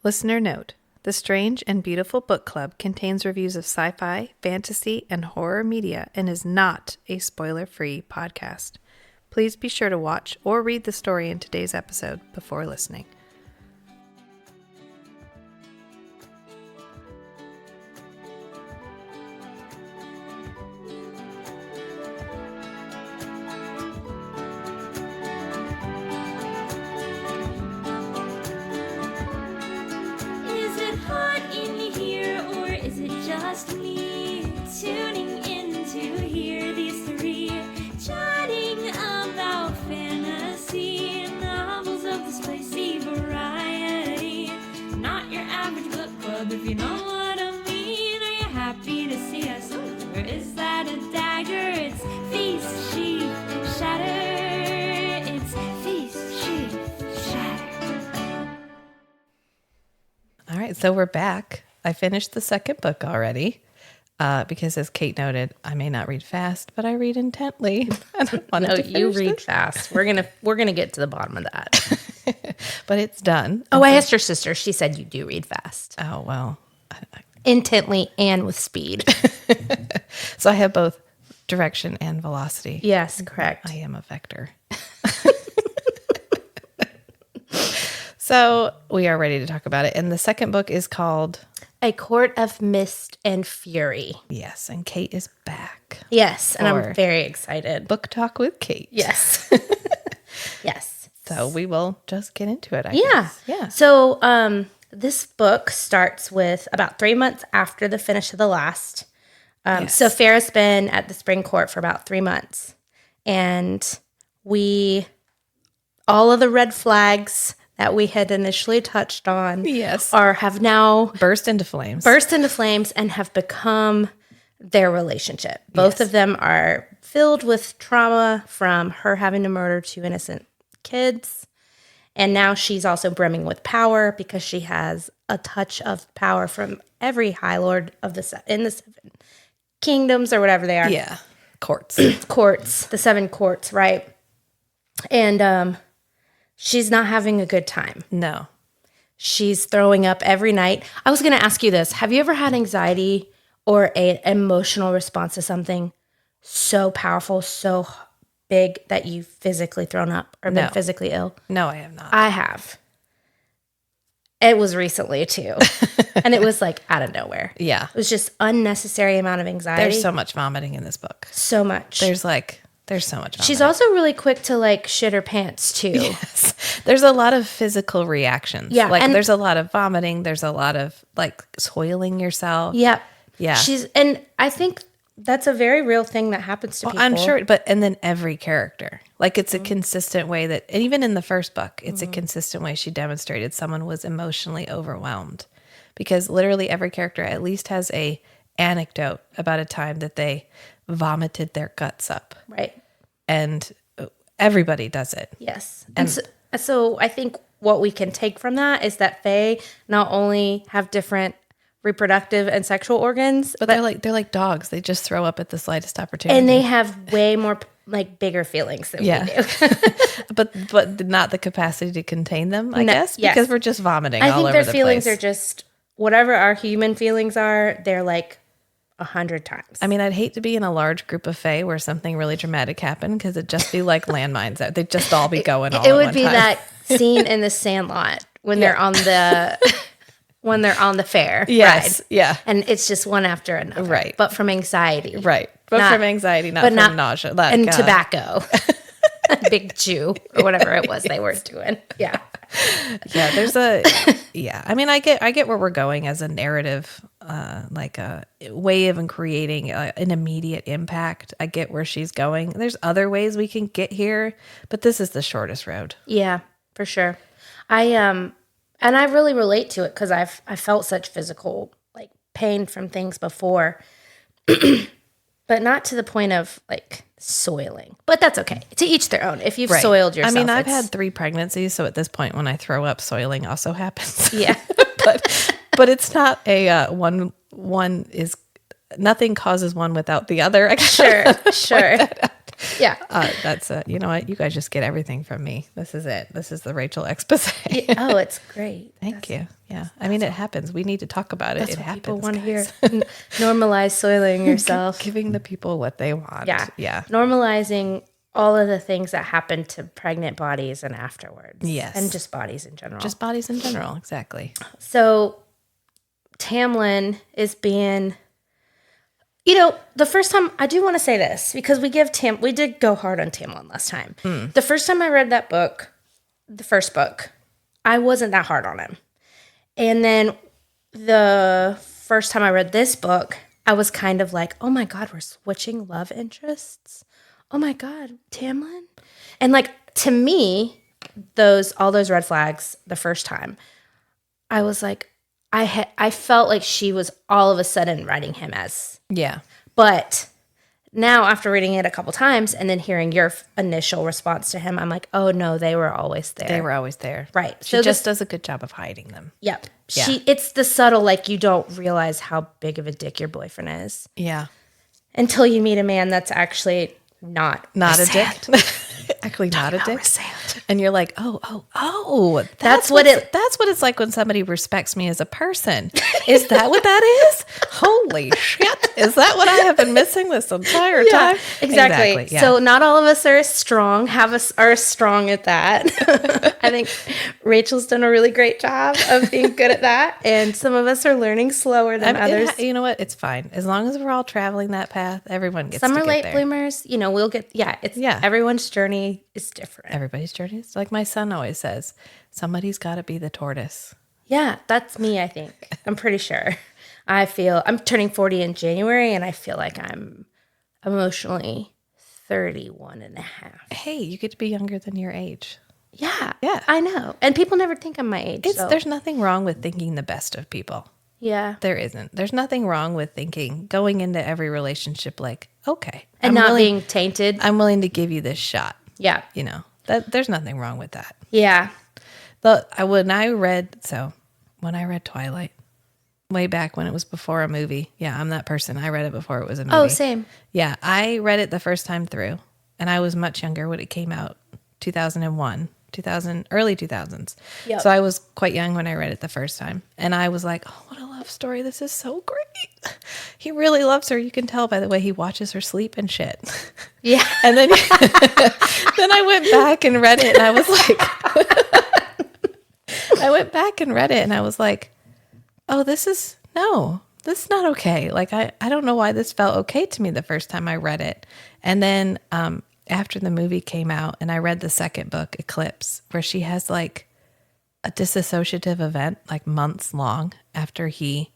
Listener note: the Strange and Beautiful Book Club contains reviews of sci-fi, fantasy, and horror media and is not a spoiler-free podcast. Please be sure to watch or read the story in today's episode before listening. Just me tuning in to hear these three chatting about fantasy novels of the spicy variety. Not your average book club, if you know what I mean. Are you happy to see us? Or is that a dagger? It's Feast, Sheath, Shatter. It's Feast, Sheath, Shatter. All right, so we're back. I finished the second book already because, as Kate noted, I may not read fast, but I read intently. I don't want No, to you read this. fast. We're gonna get to the bottom of that. But it's done. Oh, I asked your sister. She said you do read fast, Oh, well. intently and with speed. So I have both direction and velocity. Yes, correct. I am a vector. So we are ready to talk about it. And the second book is called... A Court of Mist and Fury. Yes, and Kate is back. Yes, and For I'm very excited. Book Talk with Kate. Yes. Yes. So we will just get into it, I Yeah. guess. Yeah. So this book starts with about 3 months after the finish of the last. Yes. So Farrah's been at the spring court for about 3 months. And all of the red flags that we had initially touched on Yes. have now Burst into flames. and have become their relationship. Both Yes. of them are filled with trauma from her having to murder 2 innocent kids. And now she's also brimming with power because she has a touch of power from every High Lord of in the 7 kingdoms or whatever they are. Yeah. Courts. Courts, the 7 courts, right? And she's not having a good time. No. She's throwing up every night. I was going to ask you this. Have you ever had anxiety or an emotional response to something so powerful, so big that you've physically thrown up or been No. physically ill? No, I have not. I have. It was recently too. And it was like out of nowhere. Yeah. It was just unnecessary amount of anxiety. There's so much vomiting in this book. So much. There's so much vomiting. She's also really quick to like shit her pants too. Yes. There's a lot of physical reactions. Yeah, Like and- there's a lot of vomiting. There's a lot of like soiling yourself. Yep. Yeah. And I think that's a very real thing that happens to people. I'm sure, and then every character, like it's a consistent way that, and even in the first book, it's a consistent way she demonstrated someone was emotionally overwhelmed, because literally every character at least has a anecdote about a time that they vomited their guts up, Right. and everybody does it. Yes. And so I think what we can take from that is that Fae not only have different reproductive and sexual organs, But they're like dogs; they just throw up at the slightest opportunity, and they have way more like bigger feelings than we do. but not the capacity to contain them, I guess, yes. because we're just vomiting I all think over their the feelings place. are just whatever our human feelings are, they're like 100 times. I mean, I'd hate to be in a large group of Fae where something really dramatic happened, because it'd just be like landmines. They'd just all be going all it at would one be time. that scene in the Sandlot when they're on the fair. Yes, ride. yeah. And it's just one after another. Right. But from anxiety. Right. But Not- from anxiety, not but from not- nausea. Like, And tobacco. Big chew or whatever it was they were doing. Yeah. Yeah, there's yeah. I mean, I get where we're going as a narrative, like a way of creating an immediate impact. I get where she's going. There's other ways we can get here, but this is the shortest road. Yeah, for sure. And I really relate to it because I felt such physical like pain from things before, but not to the point of like soiling. But that's okay. To each their own. If you've Right. soiled yourself, I mean, I've it's- had 3 pregnancies, so at this point, when I throw up, soiling also happens. Yeah. but it's not a one is nothing causes one without the other. I guess. Sure. Yeah. That's you know what? You guys just get everything from me. This is it. This is the Rachel expose. Oh, it's great. Thank you. Yeah. I mean, it happens. We need to talk about it. That's It what happens. people want to guys. hear. Normalize soiling yourself. Giving the people what they want. Yeah. Yeah. Normalizing all of the things that happen to pregnant bodies and afterwards. Yes. And just bodies in general. Just bodies in general. Exactly. So Tamlin is being, the first time, I do want to say this because we did go hard on Tamlin last time. The first time I read that book, the first book, I wasn't that hard on him. And then the first time I read this book, I was kind of like, oh my God, we're switching love interests. Oh my God, Tamlin. And like, to me, all those red flags the first time, I was like, I felt like she was all of a sudden writing him as. Yeah. But now after reading it a couple times and then hearing your initial response to him, I'm like, oh no, they were always there. They were always there. Right. She just does a good job of hiding them. Yep. Yeah. It's the subtle, like you don't realize how big of a dick your boyfriend is Yeah. until you meet a man that's actually not a sand. dick. Actually, not a dick. And you're like, oh, That's what it's like when somebody respects me as a person. Is that what that is? Holy shit. Is that what I have been missing this entire time? Exactly. Yeah. So not all of us are as strong, are strong at that. I think Rachel's done a really great job of being good at that. And some of us are learning slower than others. You know what? It's fine. As long as we're all traveling that path, everyone gets Some to are get late there. bloomers, we'll get, everyone's journey is different. Everybody's journey is like my son always says, somebody's got to be the tortoise. Yeah, that's me, I think. I'm pretty sure. I'm turning 40 in January, and I feel like I'm emotionally 31 and a half. Hey, you get to be younger than your age. Yeah. Yeah. I know. And people never think I'm my age. There's nothing wrong with thinking the best of people. Yeah. There isn't. There's nothing wrong with going into every relationship like, okay. And not being tainted. I'm willing to give you this shot. Yeah. There's nothing wrong with that. Yeah. When I read Twilight, way back when it was before a movie. Yeah, I'm that person. I read it before it was a movie. Oh, same. Yeah, I read it the first time through, and I was much younger when it came out, 2001, early 2000s. Yep. So I was quite young when I read it the first time, and I was like, oh, what a love story. This is so great. He really loves her. You can tell by the way he watches her sleep and shit. Yeah. And then then I went back and read it, and I was like, oh, this is not okay. Like, I don't know why this felt okay to me the first time I read it. And then after the movie came out and I read the second book, Eclipse, where she has like a disassociative event like months long after he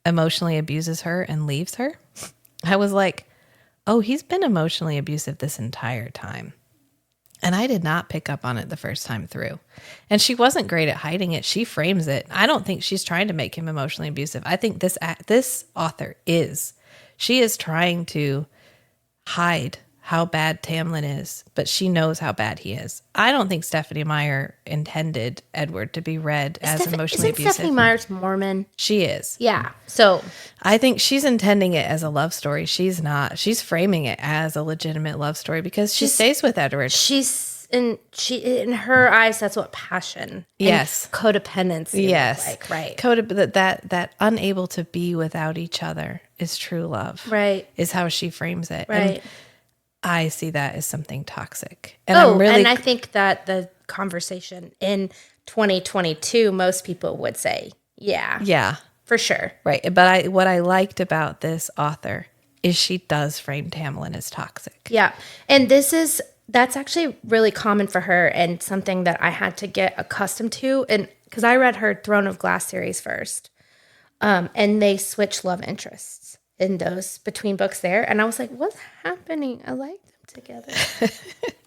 emotionally abuses her and leaves her, I was like, oh, he's been emotionally abusive this entire time. And I did not pick up on it the first time through. And she wasn't great at hiding it. She frames it. I don't think she's trying to make him emotionally abusive. I think this author is. She is trying to hide how bad Tamlin is, but she knows how bad he is. I don't think Stephanie Meyer intended Edward to be read as emotionally abusive. Stephanie Meyer's Mormon? She is. Yeah. So I think she's intending it as a love story. She's not. She's framing it as a legitimate love story because she stays with Edward. In her eyes, that's what passion, yes, and codependency, yes, look like, right? That unable to be without each other is true love, right? Is how she frames it, right? And I see that as something toxic, and and I think that the conversation in 2022, most people would say, yeah, for sure, right. But what I liked about this author is she does frame Tamlin as toxic, yeah, and that's actually really common for her and something that I had to get accustomed to. And because I read her Throne of Glass series first, and they switch love interests in those between books there. And I was like, what's happening? I like them together.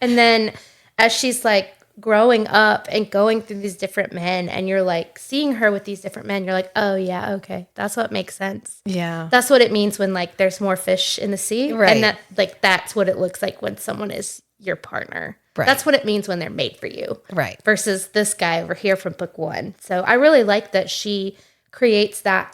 And then as she's like growing up and going through these different men and you're like seeing her with these different men, you're like, oh yeah, okay. That's what makes sense. Yeah. That's what it means when like there's more fish in the sea. Right. And that's what it looks like when someone is your partner. Right. That's what it means when they're made for you. Right. Versus this guy over here from book one. So I really like that she creates the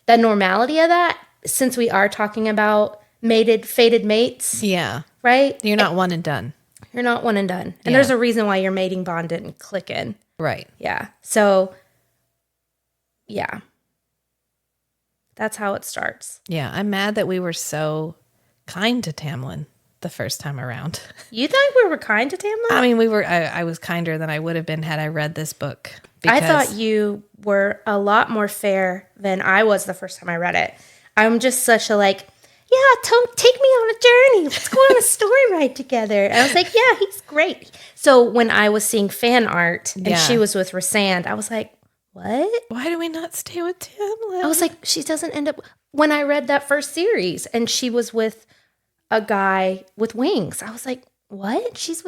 normality of that, since we are talking about fated mates. Yeah. right? You're not one and done. You're not one and done. And Yeah. there's a reason why your mating bond didn't click in. Right. Yeah. So, yeah. That's how it starts. Yeah. I'm mad that we were so kind to Tamlin the first time around. You think we were kind to Tamlin? I mean, I was kinder than I would have been had I read this book. I thought you were a lot more fair than I was the first time I read it. I'm just such a like, yeah, take me on a journey. Let's go on a story ride together. And I was like, yeah, he's great. So when I was seeing fan art and she was with Rysand, I was like, what? Why do we not stay with Tamlin? I was like, she doesn't end up. When I read that first series and she was with a guy with wings, I was like, what? She's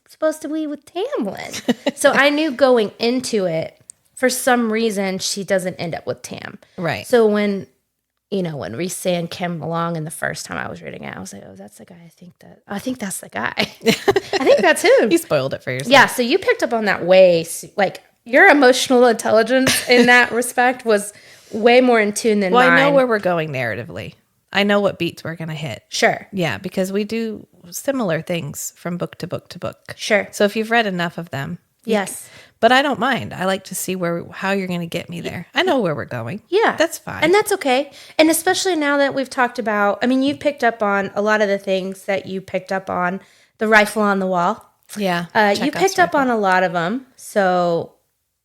supposed to be with Tamlin. So I knew going into it, for some reason, she doesn't end up with Tam. Right. So when Rhysand came along and the first time I was reading it, I was like, oh, that's the guy. I think that's the guy. I think that's him. You spoiled it for yourself. Yeah. So you picked up on that way. Like your emotional intelligence in that respect was way more in tune than mine. I know where we're going narratively. I know what beats we're going to hit. Sure. Yeah, because we do similar things from book to book to book. Sure. So if you've read enough of them. Yes. But I don't mind. I like to see how you're going to get me there. I know where we're going. Yeah. That's fine. And that's okay. And especially now that we've talked about, I mean, you've picked up on a lot of the things that you picked up on, the rifle on the wall. Yeah. You picked up on a lot of them. So,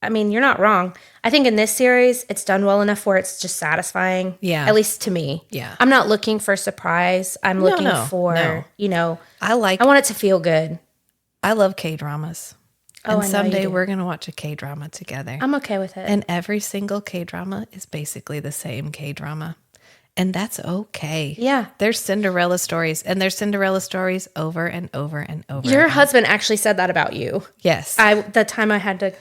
I mean, you're not wrong. I think in this series, it's done well enough where it's just satisfying. Yeah. At least to me. Yeah. I'm not looking for surprise. I'm looking for, no. I want it to feel good. I love K-dramas. Oh, I know And you someday do. we're going to watch a K-drama together. I'm okay with it. And every single K-drama is basically the same K-drama. And that's okay. Yeah. There's Cinderella stories, and there's Cinderella stories over and over and over. Your again. husband actually said that about you. Yes. The time I had to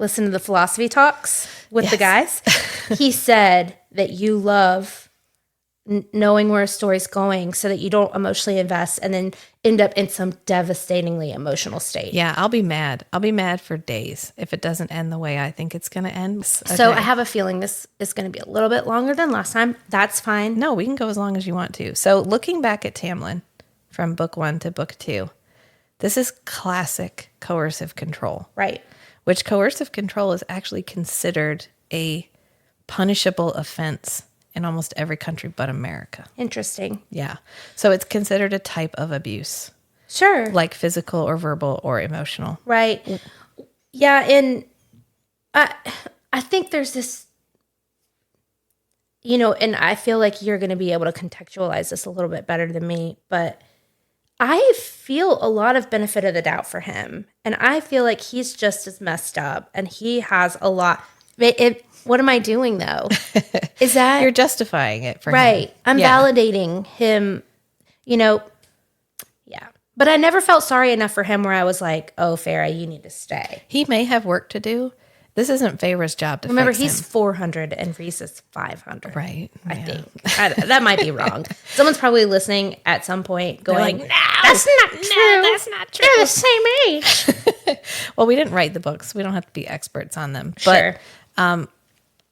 listen to the philosophy talks with the Yes. guys, he said that you love knowing where a story's going so that you don't emotionally invest and then end up in some devastatingly emotional state. Yeah, I'll be mad. I'll be mad for days if it doesn't end the way I think it's going to end. So Okay. I have a feeling this is going to be a little bit longer than last time. That's fine. No, we can go as long as you want to. So looking back at Tamlin from book 1 to book 2, this is classic coercive control. Right. Which coercive control is actually considered a punishable offense in almost every country but America. Interesting. Yeah. So it's considered a type of abuse, Sure. like physical or verbal or emotional. Right. Yeah, and I think there's this, and I feel like you're going to be able to contextualize this a little bit better than me, but I feel a lot of benefit of the doubt for him. And I feel like he's just as messed up and he has a lot. What am I doing though? Is that You're justifying it for him. right? I'm Yeah. validating him, yeah. But I never felt sorry enough for him where I was like, oh, Farrah, you need to stay. He may have work to do. This isn't Feyre's job to Remember, fix he's him. 400 and Reese is 500. Right. I Yeah. think. That might be wrong. Someone's probably listening at some point going, like, no, that's not true. that's not true. They're the same age. Well, we didn't write the books. We don't have to be experts on them. Sure. But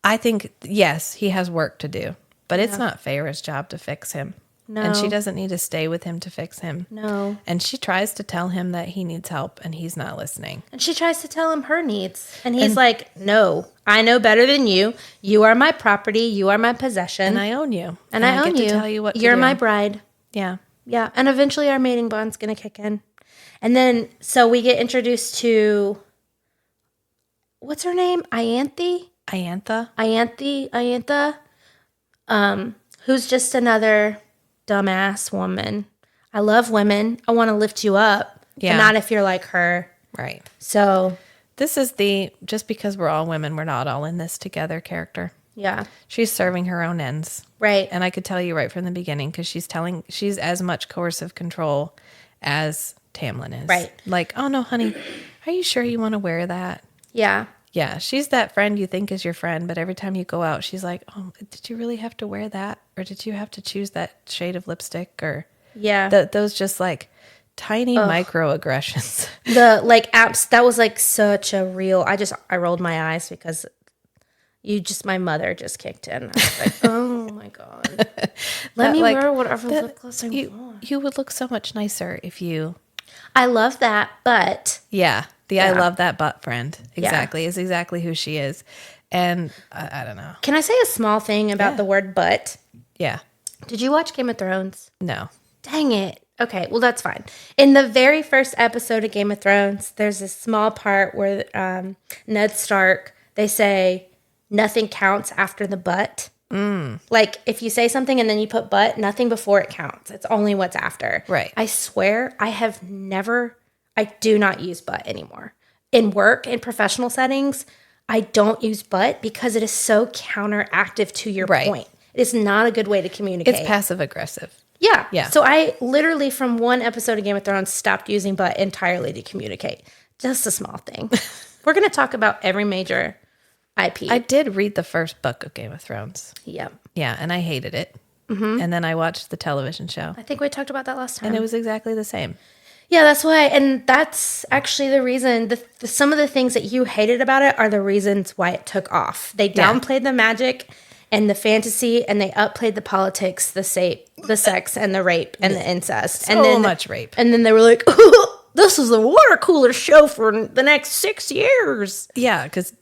I think, yes, he has work to do. But it's not Feyre's job to fix him. No. And she doesn't need to stay with him to fix him. No. And she tries to tell him that he needs help, and he's not listening. And she tries to tell him her needs. And he's like, no, I know better than you. You are my property. You are my possession. And I own you. And I own get you. to tell you what to You're do. my bride. Yeah. Yeah. And eventually our mating bond's going to kick in. And then, so we get introduced to, what's her name? Ianthe? Iantha? Who's just another dumbass woman. I love women. I want to lift you up. Yeah. But not if you're like her. Right. So, This is just because we're all women, we're not all in this together character. yeah. She's serving her own ends. Right. And I could tell you right from the beginning because she's as much coercive control as Tamlin is. Right. Like, oh no, honey, are you sure you want to wear that? Yeah. Yeah, she's that friend you think is your friend, but every time you go out, she's like, oh, did you really have to wear that? Or did you have to choose that shade of lipstick? Or Yeah. those just like tiny microaggressions. The like apps, that was like such a real, I rolled my eyes because, My mother just kicked in. I was like, oh my God. Let me like, wear whatever lip gloss I You, want. you would look so much nicer if you... I love that, but Yeah. I love that butt friend. Yeah. Exactly. Is exactly who she is. And I don't know. can I say a small thing about Yeah. the word butt? Yeah. Did you watch Game of Thrones? No. Dang it. Okay, well, that's fine. In the very first episode of Game of Thrones, there's a small part where Ned Stark, they say, nothing counts after the butt. Like, if you say something and then you put butt, nothing before it counts. It's only what's after. Right. I swear I do not use butt anymore. In work, in professional settings, I don't use butt because it is so counteractive to your Right. point. It is not a good way to communicate. It's passive aggressive. Yeah. Yeah. So I literally, from one episode of Game of Thrones, stopped using butt entirely to communicate. Just a small thing. We're going to talk about every major IP. I did read the first book of Game of Thrones. Yeah. Yeah, and I hated it. And then I watched the television show, I think we talked about that last time. and it was exactly the same. Yeah, that's why. And that's actually the reason. Some of the things that you hated about it are the reasons why it took off. They Yeah. downplayed the magic and the fantasy, and they upplayed the politics, the sex, and the rape, and the incest. So and then much rape. And then they were like, this is a water cooler show for the next 6 years. Yeah, because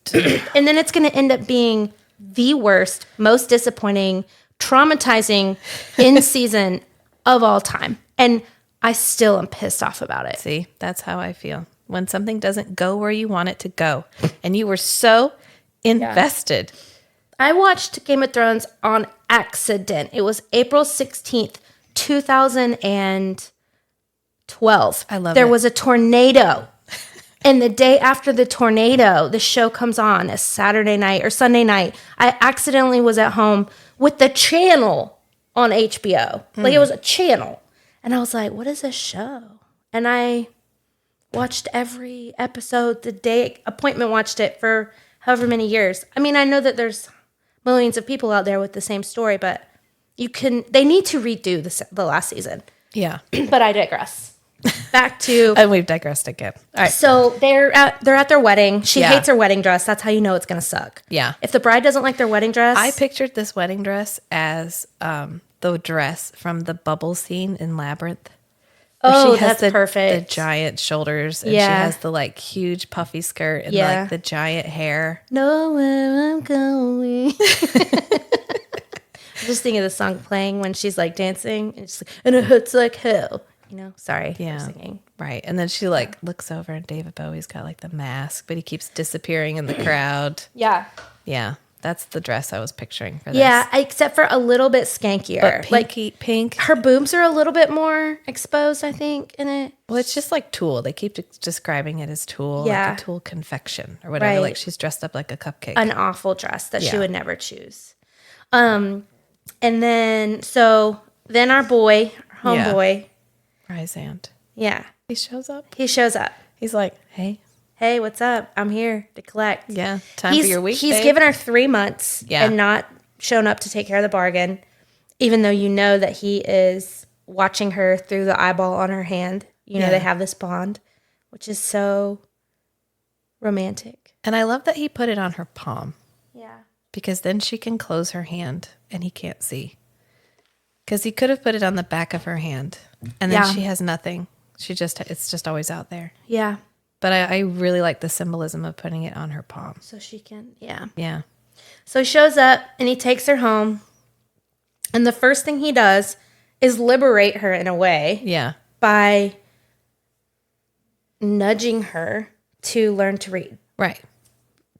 And then it's going to end up being the worst, most disappointing, traumatizing in season of all time. And I still am pissed off about it. see, that's how I feel. When something doesn't go where you want it to go, and you were so invested. I watched Game of Thrones on accident. It was April 16th, 2012. I love There it. was a tornado. And the day after the tornado, the show comes on a Saturday night or Sunday night. I accidentally was at home with the channel on HBO. Like, it was a channel. And I was like, what is this show? And I watched every episode the day appointment watched it for however many years. I mean, I know that there's millions of people out there with the same story, but they need to redo the last season. Yeah. But I digress. Back to And we've digressed again. All right. so they're at their wedding. She Yeah. hates her wedding dress. That's how you know it's gonna suck. Yeah. If the bride doesn't like their wedding dress, I pictured this wedding dress as the dress from the bubble scene in Labyrinth. where Oh, she has that's perfect. The giant shoulders, and she Yeah. has the like huge puffy skirt and Yeah. like the giant hair. know where I'm going. I'm just thinking of the song playing when she's like dancing, and it's like, and it hurts like hell. You know, sorry Yeah. for singing. Right. And then she like looks over and David Bowie's got like the mask, but he keeps disappearing in the crowd. Yeah, Yeah. That's the dress I was picturing for this. yeah. Except for a little bit skankier. But Like pinky pink. her boobs are a little bit more exposed, I think, in it. Well, it's just like tulle. They keep describing it as tulle, Yeah. like a tulle confection or whatever. Right. Like she's dressed up like a cupcake. An awful dress that she Yeah. would never choose. And then our boy, our Yeah. homeboy, Rysand. yeah, He shows up. he shows up. He's like, hey, Hey, what's up? I'm here to collect. yeah, time for your week. He's babe. given her 3 months Yeah. and not shown up to take care of the bargain, even though you know that he is watching her through the eyeball on her hand. You know, Yeah. they have this bond, which is so romantic. And I love that he put it on her palm Yeah. because then she can close her hand and he can't see. Because he could have put it on the back of her hand and then Yeah. she has nothing. It's just always out there. Yeah. But I really like the symbolism of putting it on her palm. So she can, yeah. Yeah. So he shows up and he takes her home. And the first thing he does is liberate her in a way Yeah. by nudging her to learn to read. Right.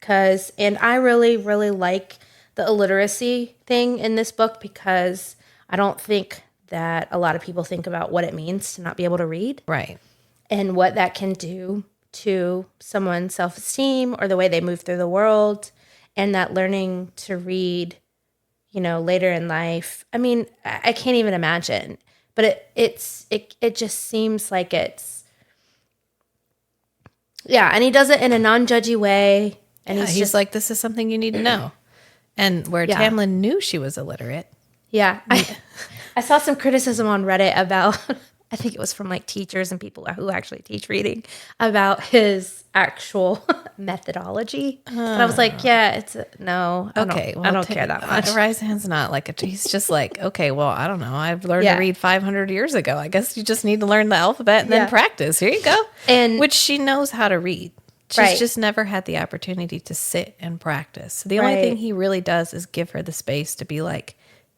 And I really, really like the illiteracy thing in this book because I don't think that a lot of people think about what it means to not be able to read Right. and what that can do to someone's self-esteem or the way they move through the world, and that learning to read, you know, later in life. I mean, I can't even imagine, but it just seems like it's, yeah. And he does it in a non-judgy way. And Yeah, he's he's just like, this is something you need to know. And where Yeah. Tamlin knew she was illiterate. yeah. I saw some criticism on Reddit about I think it was from like teachers and people who actually teach reading about his actual methodology. But I was like, yeah, no, Okay, I don't care that much. Ryzan's not like he's just like, okay, well, I don't know. I've learned Yeah. to read 500 years ago. I guess you just need to learn the alphabet and Yeah. then practice. Here you go. And- which she knows how to read. She's Right. just never had the opportunity to sit and practice. The only Right. thing he really does is give her the space to be like,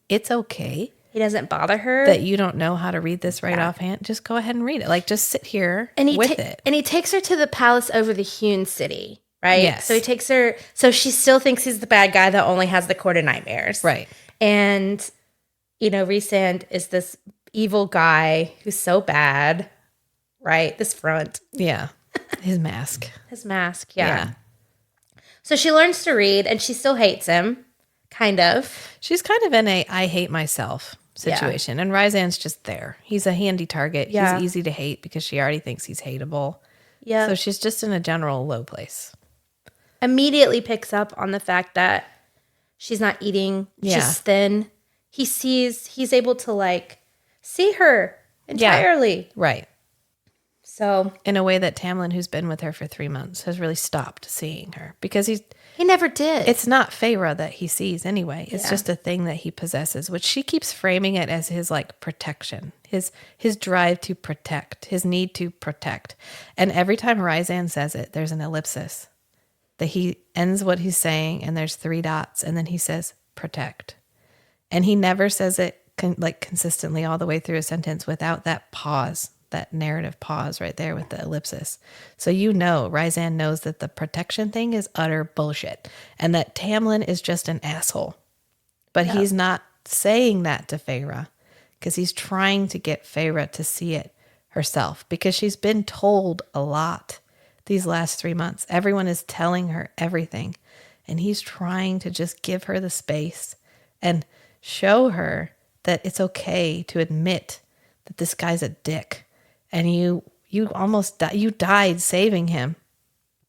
it's okay He doesn't bother her. that you don't know how to read this right offhand. Just go ahead and read it. Like, just sit here and he with it. And he takes her to the palace over the hewn city, right? Yes. So he takes her. So she still thinks he's the bad guy that only has the court of nightmares, Right. And Rhysand is this evil guy who's so bad, right? This front, Yeah. His mask. his mask, yeah. So she learns to read, and she still hates him, kind of. She's kind of in a I hate myself situation. And Ryzan's just there. He's a handy target. Yeah. He's easy to hate because she already thinks he's hateable. Yeah. So she's just in a general low place. Immediately picks up on the fact that she's not eating. Yeah. She's thin. He's able to like see her entirely. Right. So In a way that Tamlin, who's been with her for 3 months, has really stopped seeing her because he never did. it's not Feyre that he sees anyway. It's Yeah. just a thing that he possesses, which she keeps framing it as his like protection, his drive to protect, his need to protect. And every time Ryzan says it, there's an ellipsis that he ends what he's saying and there's 3 dots and then he says protect. And he never says it consistently all the way through a sentence without that pause, that narrative pause right there with the ellipsis. So Ryzan knows that the protection thing is utter bullshit and that Tamlin is just an asshole. But he's not saying that to Feyre because he's trying to get Feyre to see it herself because she's been told a lot these last 3 months. Everyone is telling her everything and he's trying to just give her the space and show her that it's okay to admit that this guy's a dick. And you almost you died saving him,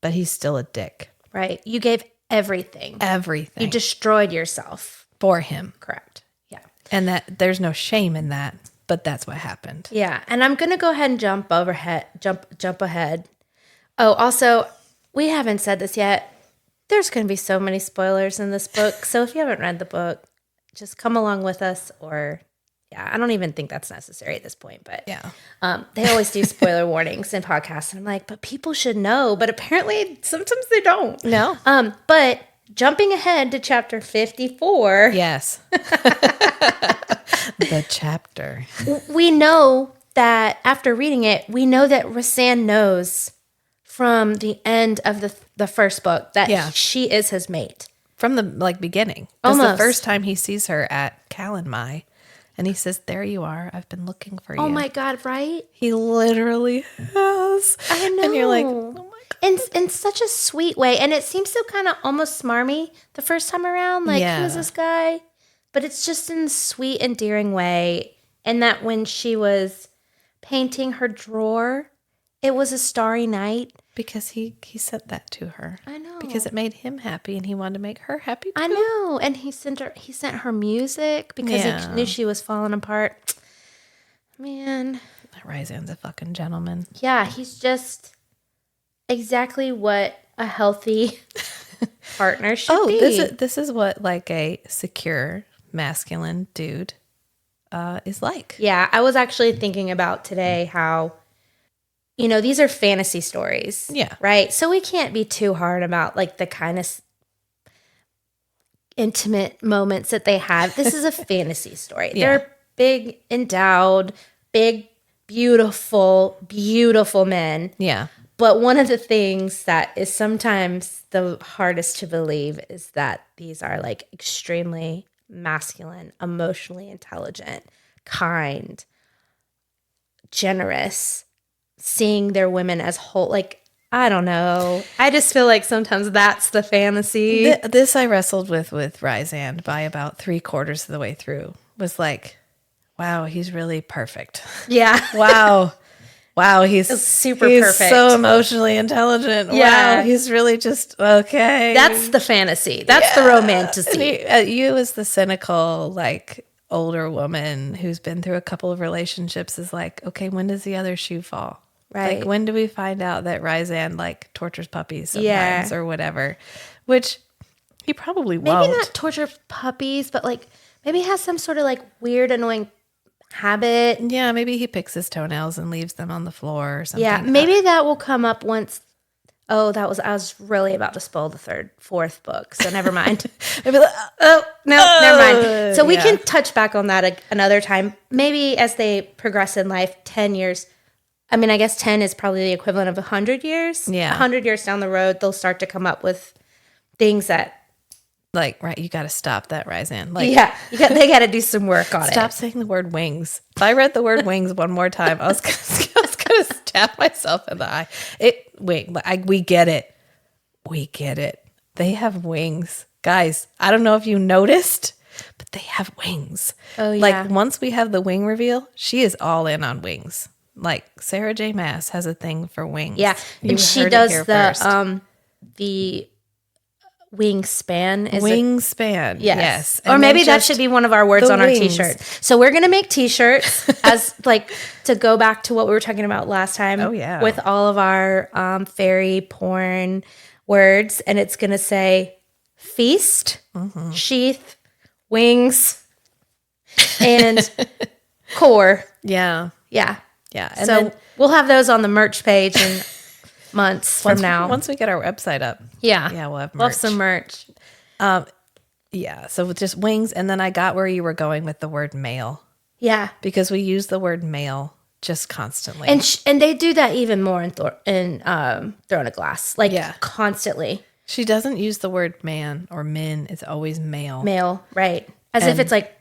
but he's still a dick. right. You gave everything. Everything. You destroyed yourself. for him. Correct. Yeah. And that there's no shame in that, but that's what happened. Yeah. And I'm gonna go ahead and jump ahead. Oh, also, we haven't said this yet. There's gonna be so many spoilers in this book. So if you haven't read the book, just come along with us or I don't even think that's necessary at this point, but they always do spoiler warnings in podcasts. And I'm like, but people should know. But apparently sometimes they don't. No. But jumping ahead to chapter 54, Yes. The chapter. we know that after reading it, we know that Rhysand knows from the end of the first book that she is his mate. From the beginning. That's the Almost. first time he sees her at Calanmai. And he says, there you are. I've been looking for you. Oh my God, right? He literally has. I know. And you're like, oh my God. In such a sweet way. And it seems so kind of almost smarmy the first time around. Like, who's this guy? But it's just in a sweet, endearing way. And that when she was painting her drawer, it was a starry night. Because he sent that to her. I know. Because it made him happy and he wanted to make her happy too. I know. And he sent her music because he knew she was falling apart. Man. Ryzan's a fucking gentleman. Yeah, he's just exactly what a healthy partner should be. This is what a secure masculine dude is like. Yeah, I was actually thinking about today how, these are fantasy stories. Yeah. Right? So we can't be too hard about the kind of intimate moments that they have. This is a fantasy story. Yeah. They're big, endowed, big, beautiful, beautiful men. Yeah. But one of the things that is sometimes the hardest to believe is that these are extremely masculine, emotionally intelligent, kind, generous, seeing their women as whole. I don't know. I just feel like sometimes that's the fantasy. This I wrestled with Ryzand by about 3/4 of the way through. Was wow, he's really perfect. Yeah. Wow, he's super he's perfect. So emotionally intelligent. Yeah. Wow, he's really just okay. That's the fantasy. That's the romantasy. You as the cynical, older woman who's been through a couple of relationships is like, okay, when does the other shoe fall? Right. Like, when do we find out that Ryzan like tortures puppies Yeah. sometimes or whatever? Which he probably Maybe won't. not torture puppies, but like maybe has some sort of like weird, annoying habit. Yeah, maybe he picks his toenails and leaves them on the floor or something. Yeah, maybe that will come up once. Oh, I was really about to spoil the fourth book, so never mind. I'd be like, Oh, no, never mind. So we yeah. can touch back on that another time. Maybe as they progress in life, 10 years. I mean, I guess 10 is probably the equivalent of 100 years. Yeah. 100 years down the road, they'll start to come up with things that, like, right, you got to stop that, Ryzan. Like, they got to do some work on it. stop saying the word wings. If I read the word wings one more time, I was gonna stab myself in the eye. We get it. We get it. They have wings. Guys, I don't know if you noticed, but they have wings. Oh, yeah. Like, once we have the wing reveal, she is all in on wings. Like, Sarah J. Maas has a thing for wings. Yeah, You and she heard it does here first. the wingspan. Wingspan. Yes. Or And maybe then that just should be one of our words the on our wings. t-shirt. So we're going to make t-shirts as like to go back to what we were talking about last time. Oh, yeah. With all of our fairy porn words. And it's going to say feast, Mm-hmm. sheath, wings, and core. Yeah. Yeah. Yeah. And So then we'll have those on the merch page in months from now. once we get our website up. Yeah. Yeah, we'll have We'll have merch. some merch. Yeah. So with just wings. And then I got where you were going with the word male Yeah. because we use the word male just constantly. And they do that even more in Throne of Glass, like Yeah. constantly. She doesn't use the word man or min. It's always male. Male, right? As if it's like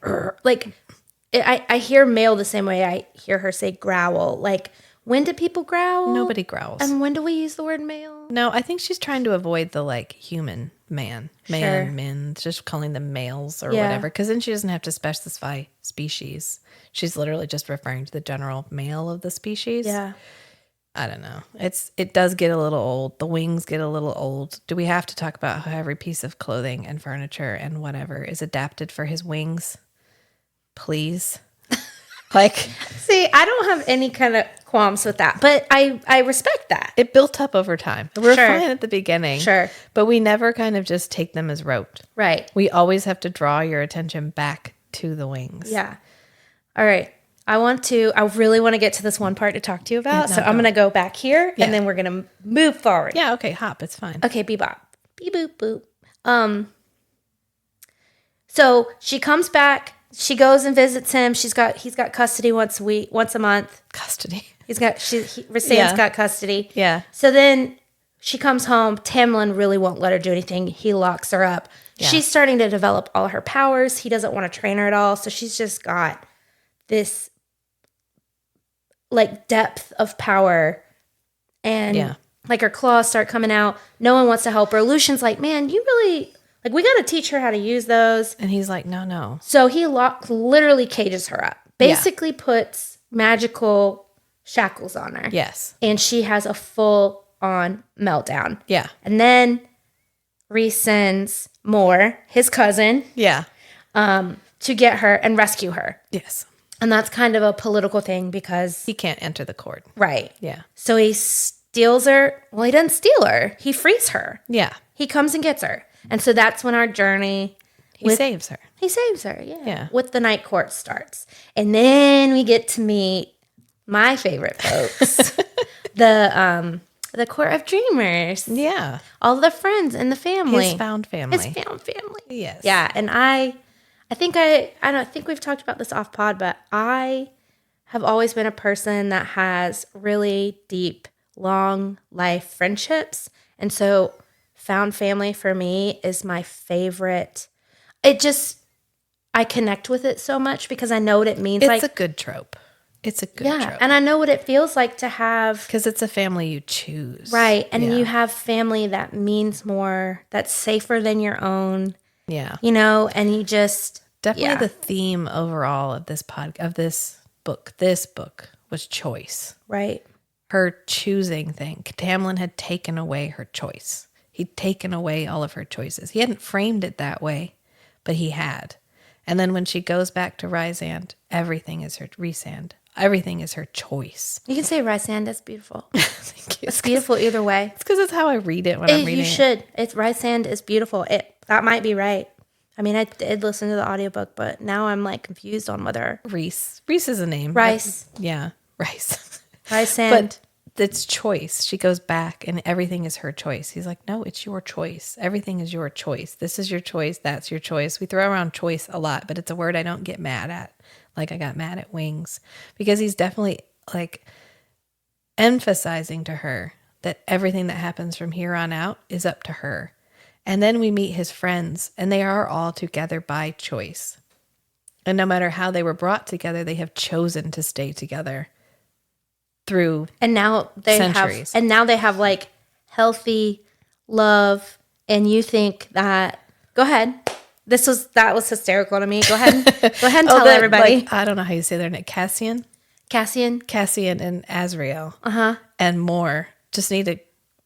I hear male the same way I hear her say growl. Like, when do people growl? Nobody growls. And when do we use the word male? No, I think she's trying to avoid the like human man, Sure. men, just calling them males or Yeah. whatever. Because then she doesn't have to specify species. She's literally just referring to the general male of the species. Yeah. I don't know. It does get a little old. The wings get a little old. Do we have to talk about how every piece of clothing and furniture and whatever is adapted for his wings? Please. Like, See, I don't have any kind of qualms with that, but I respect that. it built up over time. We're Sure. fine at the beginning. Sure. But we never kind of just take them as rote. Right. We always have to draw your attention back to the wings. Yeah. All right. I really want to get to this one part to talk to you about. Yeah, no, so I'm go. going to go back here Yeah. and then we're going to move forward. Yeah, okay, hop. It's fine. Okay, bebop. Beep boop boop. So she comes back, she goes and visits him. He's got custody once a month. Custody. Rasan's Yeah. got custody. Yeah. So then she comes home. Tamlin really won't let her do anything. He locks her up. Yeah. She's starting to develop all her powers. He doesn't want to train her at all. So she's just got this like depth of power. And Yeah. like her claws start coming out. No one wants to help her. Lucian's like, man, you really like we got to teach her how to use those. And he's like, no. So he literally cages her up. Basically puts magical shackles on her. Yes. And she has a full on meltdown. Yeah. And then Rhys sends Moore, his cousin, Yeah. to get her and rescue her. Yes. And that's kind of a political thing because, He can't enter the court. right. Yeah. So he steals her. Well, he doesn't steal her. He frees her. Yeah. He comes and gets her. And so that's when our journey He saves her. He saves her, yeah. Yeah. With the night court starts. And then we get to meet my favorite folks. the court of dreamers. Yeah. All the friends and the family. His found family. His found family. Yes. Yeah. And I don't think we've talked about this off pod, but I have always been a person that has really deep, long life friendships. And so found family for me is my favorite. I connect with it so much because I know what it means. It's a good trope. It's a good trope. And I know what it feels like to have. Because it's a family you choose. Right. And Yeah. you have family that means more, that's safer than your own, Yeah. and you just. Definitely yeah. the theme overall of this this book was choice. Right. Her choosing thing. Tamlin had taken away her choice. He'd taken away all of her choices. He hadn't framed it that way, but he had. And then when she goes back to Rysand, everything is her Rysand. Everything is her choice. You can say Rysand. That's beautiful. Thank you. It's beautiful either way. It's because it's how I read it when I'm reading You it. should. It's Rysand is beautiful. That might be right. I mean, I did listen to the audiobook, but now I'm like confused on whether Reese. Reese is a name. Rice. Yeah, Rice. Rysand. But it's choice. She goes back and everything is her choice. He's like, no, it's your choice. Everything is your choice. This is your choice. That's your choice. We throw around choice a lot, but it's a word I don't get mad at. Like I got mad at Wings because he's definitely like emphasizing to her that everything that happens from here on out is up to her. And then we meet his friends and they are all together by choice. And no matter how they were brought together, they have chosen to stay together through And now they centuries. have like healthy love. And you think that, go ahead. That was hysterical to me. Go ahead and tell everybody. Like, I don't know how you say their name. Cassian and Azrael. And more just need to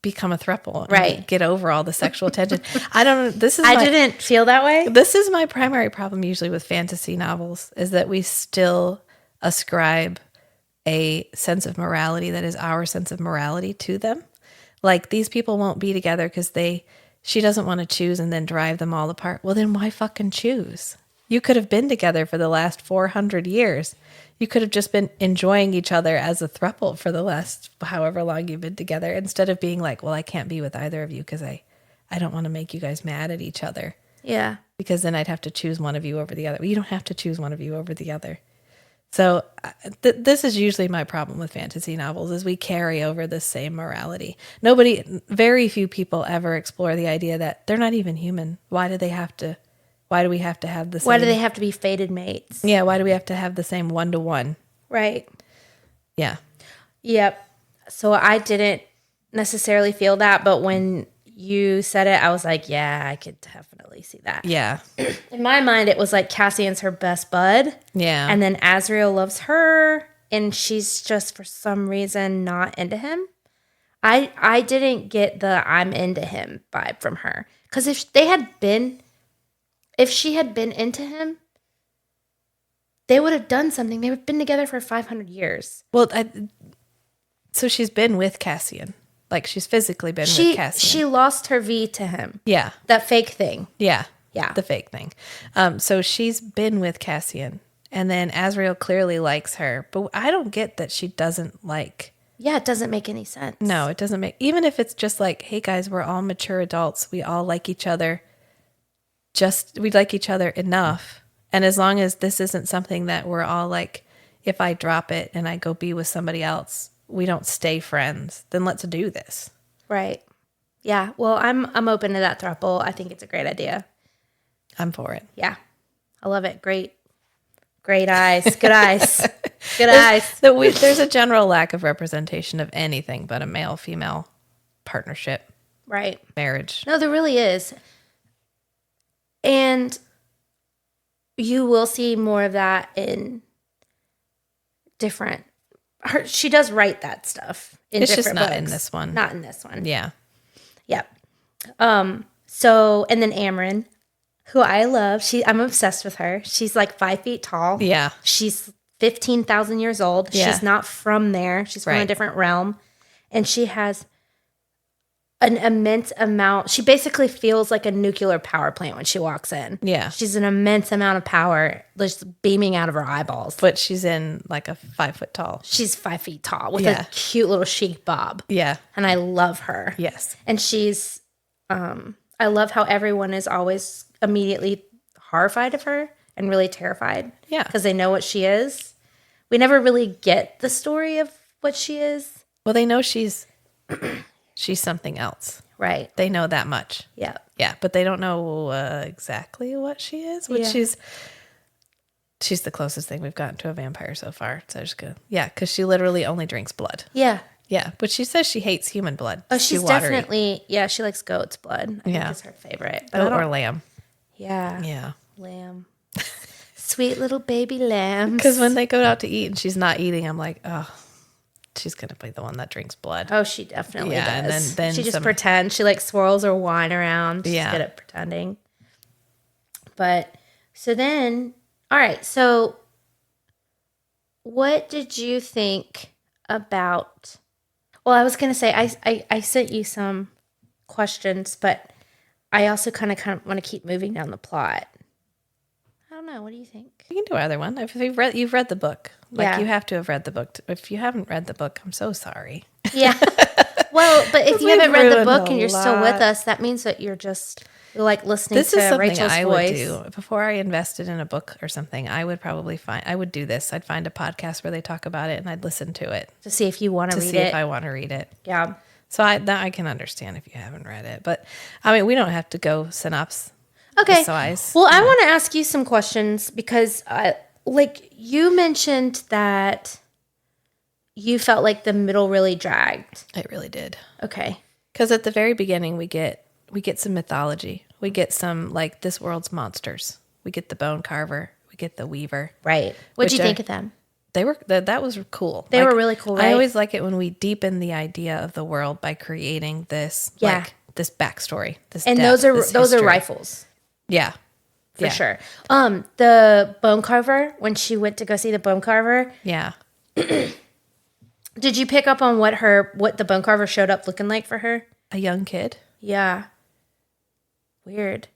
become a throuple. And Right. get over all the sexual tension. I don't know. I didn't feel that way. This is my primary problem usually with fantasy novels is that we still ascribe a sense of morality that is our sense of morality to them. Like these people won't be together because she doesn't want to choose and then drive them all apart. Well, then why fucking choose? You could have been together for the last 400 years. You could have just been enjoying each other as a throuple for the last however long you've been together instead of being like, well, I can't be with either of you because I don't want to make you guys mad at each other. Yeah. Because then I'd have to choose one of you over the other. Well, you don't have to choose one of you over the other. So this is usually my problem with fantasy novels is we carry over the same morality. Very few people ever explore the idea that they're not even human. Why do we have to have the same? Why do they have to be fated mates? Yeah, why do we have to have the same 1-to-1? Right. Yeah. Yep. So I didn't necessarily feel that, but when you said it, I was like, yeah, I could definitely see that. Yeah. In my mind, it was like Cassian's her best bud. Yeah. And then Azrael loves her, and she's just for some reason not into him. I didn't get the I'm into him vibe from her. Because if she had been into him, they would have done something. They've been together for 500 years. Well, so she's been with Cassian. Like she's physically been with Cassian. She lost her V to him. Yeah. That fake thing. Yeah. Yeah. The fake thing. So she's been with Cassian. And then Azrael clearly likes her. But I don't get that she doesn't like. Yeah, it doesn't make any sense. No, it doesn't make. Even if it's just like, hey guys, we're all mature adults. We all like each other. We like each other enough. And as long as this isn't something that we're all like, if I drop it and I go be with somebody else, we don't stay friends, then let's do this. Right. Yeah. Well, I'm open to that throuple. I think it's a great idea. I'm for it. Yeah. I love it. Great eyes. Good eyes. Good eyes. There's a general lack of representation of anything but a male-female partnership, Right. marriage. No, there really is. And you will see more of that in different. She does write that stuff in It's just different not books. in this one. Not in this one. Yeah. Yep. So, and then Amryn, who I love, I'm obsessed with her. She's like 5 feet tall. Yeah. She's 15,000 years old. Yeah. She's not from there. She's from a Right. different realm. And she has an immense amount. She basically feels like a nuclear power plant when she walks in. Yeah. She's an immense amount of power just beaming out of her eyeballs. But she's in like a 5 foot tall. She's 5 feet tall with Yeah. a cute little chic bob. Yeah. And I love her. Yes. And she's, I love how everyone is always immediately horrified of her and really terrified. Yeah. Because they know what she is. We never really get the story of what she is. Well, they know she's something else. Right. They know that much. Yeah. Yeah, but they don't know exactly what she is. Which Yeah. she's the closest thing we've gotten to a vampire so far. So just good. Yeah, because she literally only drinks blood. Yeah. Yeah, but she says she hates human blood. Oh, It's she's too watery. definitely, she likes goat's blood. I Yeah. think it's her favorite. But I Goat don't- or lamb. Yeah. Yeah. Lamb. Sweet little baby lambs. Because when they go out to eat and she's not eating, I'm like, oh, she's going to be the one that drinks blood. Oh, she definitely Yeah, and does. then she just some- pretends. She like swirls her wine around. She's Yeah. good at pretending. But so then All right. So, what did you think about? Well, I was going to say I sent you some questions, but I also kind of want to keep moving down the plot. I don't know. What do you think? You can do either one. If you've read the book. Yeah. You have to have read the book. If you haven't read the book, I'm so sorry. Yeah. Well, but if you We've haven't read the ruined book a and you're still with lot. us, that means that you're like listening This to is something Rachel's I voice. would do. Before I invested in a book or something, I would do this. I'd find a podcast where they talk about it and I'd listen to it To see if you want to to read see it. if I want to read it. Yeah. So I can understand if you haven't read it. But I mean, we don't have to go synopsis. Okay. Size. Well, I want to ask you some questions because, like, you mentioned that you felt like the middle really dragged. It really did. Okay. Because at the very beginning, we get some mythology. We get some, like, this world's monsters. We get the bone carver. We get the weaver. Right. What'd Which you are- think of them? That was cool. They were really cool, right? I always like it when we deepen the idea of the world by creating this, this backstory. This And depth, this those are history. rifles. Yeah. For sure. The bone carver, when she went to go see the bone carver, Yeah. did you pick up on what the bone carver showed up looking like for her? A young kid. Yeah. Weird.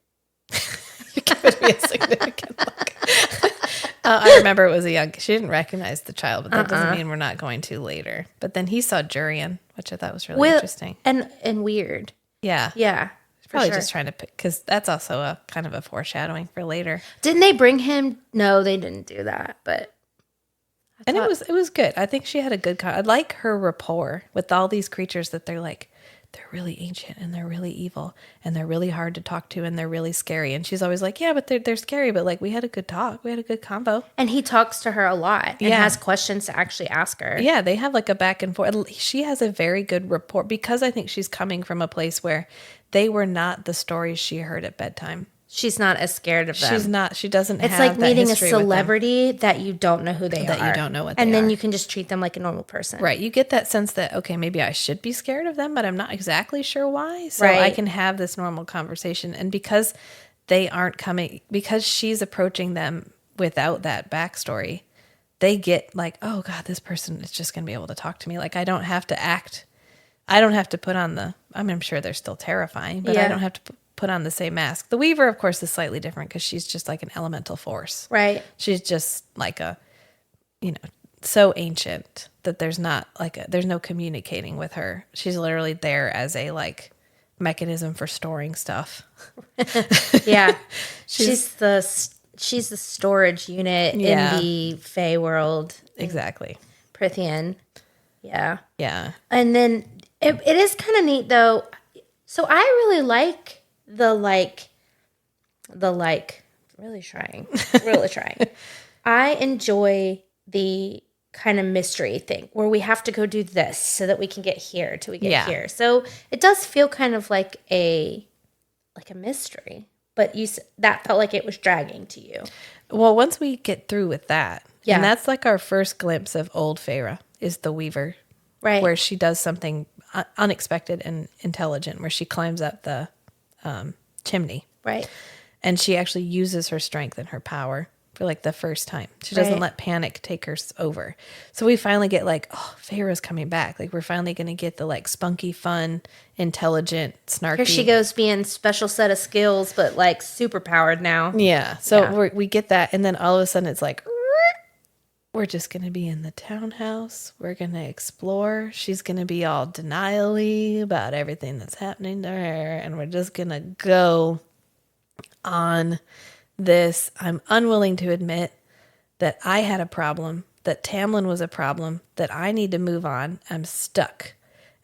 You're giving me a significant look. I remember it was a young. She didn't recognize the child, but that doesn't mean we're not going to later. But then he saw Jurian, which I thought was really interesting. And weird. Yeah. Yeah. Probably sure. just trying to pick, because that's also a kind of a foreshadowing for later. Didn't they bring him? No, they didn't do that. But And it was good. I think she had a good. I like her rapport with all these creatures that they're really ancient and they're really evil and they're really hard to talk to and they're really scary. And she's always like, yeah, but they're scary. But like we had a good talk. We had a good convo. and he talks to her a lot and Yeah. has questions to actually ask her. Yeah, they have like a back and forth. She has a very good rapport because I think she's coming from a place where they were not the stories she heard at bedtime. She's not as scared of them. She's not. She doesn't. It's have like that meeting a history with them. celebrity that you don't know who they are. That you don't know what and they then are. you can just treat them like a normal person. Right. You get that sense that, okay, maybe I should be scared of them, but I'm not exactly sure why. So Right. I can have this normal conversation. And because they aren't coming, because she's approaching them without that backstory, they get like, oh God, this person is just going to be able to talk to me. Like I don't have to act. I don't have to put on I'm sure they're still terrifying, but I Yeah. don't have to put on the same mask. The Weaver, of course, is slightly different because she's just like an elemental force. Right. She's just like so ancient that there's not there's no communicating with her. She's literally there as a like mechanism for storing stuff. Yeah. she's the storage unit Yeah. in the Fey world. Exactly. Prithian. Yeah. Yeah. And then it is kind of neat though. So I really like the really trying. I enjoy the kind of mystery thing where we have to go do this so that we can get here till we get here. So it does feel kind of like a mystery, but that felt like it was dragging to you. Well, once we get through with that, Yeah. and that's like our first glimpse of old Feyre is the Weaver, Right. where she does something unexpected and intelligent, where she climbs up the chimney. Right. And she actually uses her strength and her power for like the first time. She doesn't Right. let panic take her over. So we finally get like, oh, Feyre's coming back. Like we're finally going to get the like spunky, fun, intelligent, snarky. Here she goes being special set of skills, but like super powered now. Yeah. So Yeah. we get that. And then all of a sudden it's like, we're just going to be in the townhouse. We're going to explore. She's going to be all denial-y about everything that's happening to her. And we're just going to go on this. I'm unwilling to admit that I had a problem, that Tamlin was a problem, that I need to move on. I'm stuck.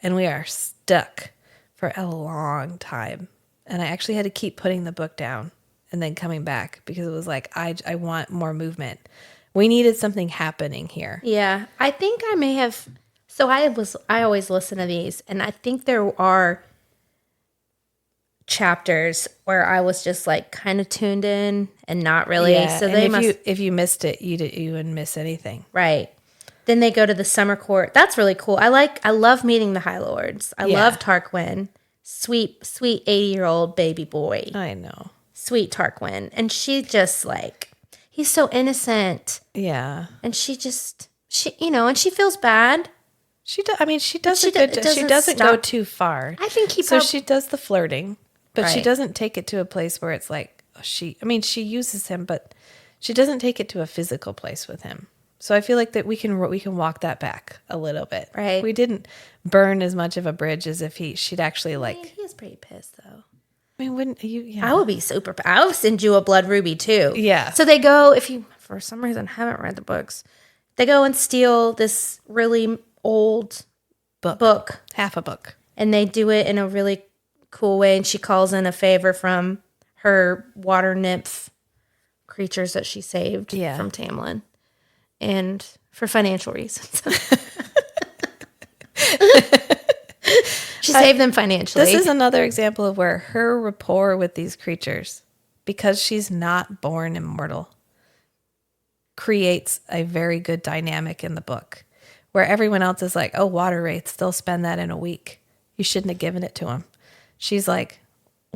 And we are stuck for a long time. And I actually had to keep putting the book down and then coming back because it was like, I want more movement. We needed something happening here. Yeah, I think I may have. So I always listen to these, and I think there are chapters where I was just like kind of tuned in and not really. Yeah, So and they if you missed it, you wouldn't miss anything. right. Then they go to the summer court. That's really cool. I love meeting the High Lords. I Yeah. love Tarquin, sweet 80-year-old baby boy, I know. sweet Tarquin, and she just like he's so innocent. Yeah. And she and she feels bad. She does. I mean, she does she a good. doesn't She doesn't go stop. too far. I think he So prob- she does the flirting, but she Right. doesn't take it to a place where it's like I mean, she uses him, but she doesn't take it to a physical place with him. So I feel like that we can walk that back a little bit. Right. We didn't burn as much of a bridge as if she'd actually I like. mean, he is pretty pissed though. I mean, wouldn't you? Yeah. I would be super. I would send you a blood ruby too. Yeah. So they go, if you for some reason haven't read the books, they go and steal this really old book, Half a book. and they do it in a really cool way. And she calls in a favor from her water nymph creatures that she saved Yeah. from Tamlin, and for financial reasons. She saved them financially. This is another example of where her rapport with these creatures, because she's not born immortal, creates a very good dynamic in the book where everyone else is like, oh, water wraiths, they'll spend that in a week. You shouldn't have given it to them. She's like,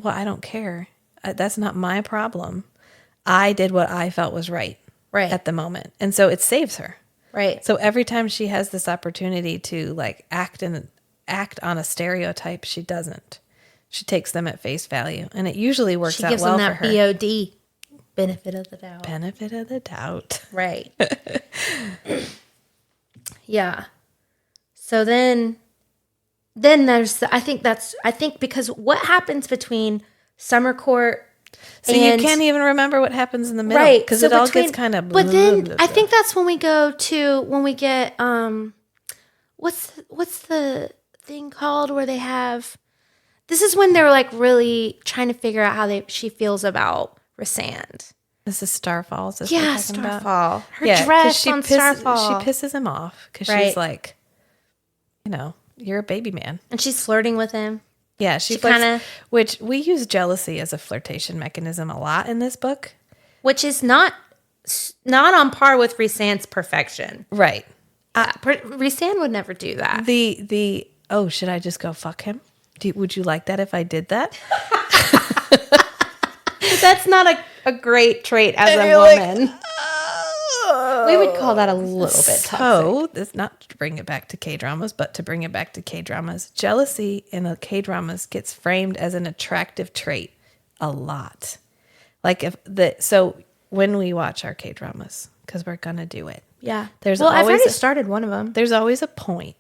well, I don't care. That's not my problem. I did what I felt was right at the moment. And so it saves her. Right. So every time she has this opportunity to like act on a stereotype, she doesn't. She takes them at face value, and it usually works She out gives well them for that her. BOD, benefit of the doubt. Benefit of the doubt. Right. Yeah. So then there's I think because what happens between Summer Court So and you can't even remember what happens in the middle, right because so it all between- gets kind of. But then I think that's when we get what's the thing called where they have. This is when they're like really trying to figure out how she feels about Rysand. This is Starfall. Is this Yeah, what you're talking about? Starfall. Her Yeah, 'cause dress on Starfall. She pisses him off because Right. she's like, you're a baby man. And she's flirting with him. Yeah, She flirts- kinda- which we use jealousy as a flirtation mechanism a lot in this book. Which is not on par with Rysand's perfection. Right. Rysand would never do that. The oh, should I just go fuck him? Would you like that if I did that? That's not a great trait as a you're like, woman. We would call that a little bit toxic. So, this not to bring it back to K-dramas, but to bring it back to K-dramas, jealousy in the K-dramas gets framed as an attractive trait a lot. Like so when we watch our K-dramas, because we're gonna do it. Yeah. There's I've always already started one of them. There's always a point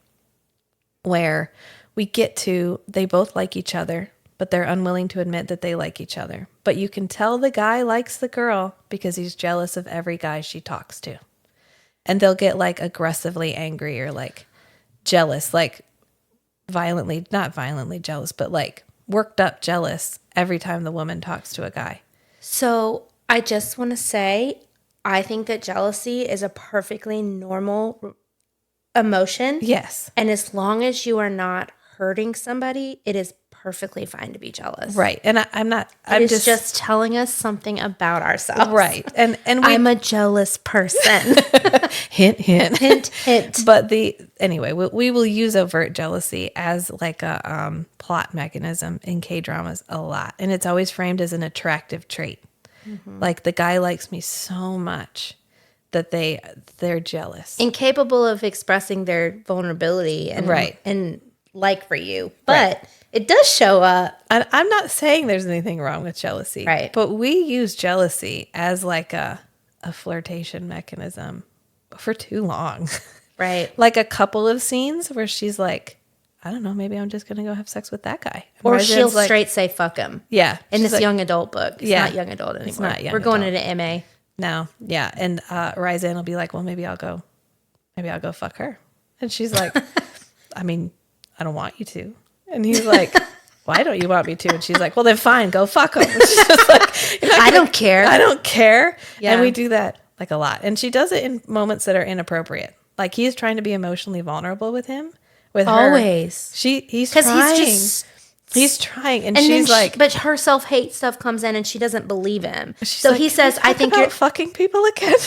where we get to they both like each other, but they're unwilling to admit that they like each other. But you can tell the guy likes the girl because he's jealous of every guy she talks to. And they'll get like aggressively angry or like jealous, like not violently jealous, but like worked up jealous every time the woman talks to a guy. So I just want to say, I think that jealousy is a perfectly normal emotion. Yes. And as long as you are not hurting somebody, it is perfectly fine to be jealous. Right. And I'm It's just telling us something about ourselves. right. And I'm a jealous person. hint, hint. Hint, hint. But anyway, we will use overt jealousy as like a plot mechanism in K-dramas a lot. And it's always framed as an attractive trait. Mm-hmm. Like the guy likes me so much that they're jealous. Incapable of expressing their vulnerability and Right. and like for you. But it does show up. And I'm not saying there's anything wrong with jealousy. Right. But we use jealousy as like a flirtation mechanism for too long. Right. Like a couple of scenes where she's like, I don't know, maybe I'm just going to go have sex with that guy. And Or Ryzen's she'll like, straight say fuck him. Yeah. In she's this like, young adult book. It's not young adult anymore. not young We're going adult. into MA. No. Yeah. And Ryzen will be like, well, maybe I'll go fuck her. And she's like, I mean, I don't want you to. And he's like, why don't you want me to? And she's like, well, then fine, go fuck him. And she's just like, I don't care. I don't care. Yeah. And we do that like a lot. And she does it in moments that are inappropriate. Like he's trying to be emotionally vulnerable with him. With her. Always. He's 'Cause trying. he's He's trying. And And she's then like, but her self-hate stuff comes in and she doesn't believe him. she's So like, he "Can says, we I talk think about you're, fucking people again.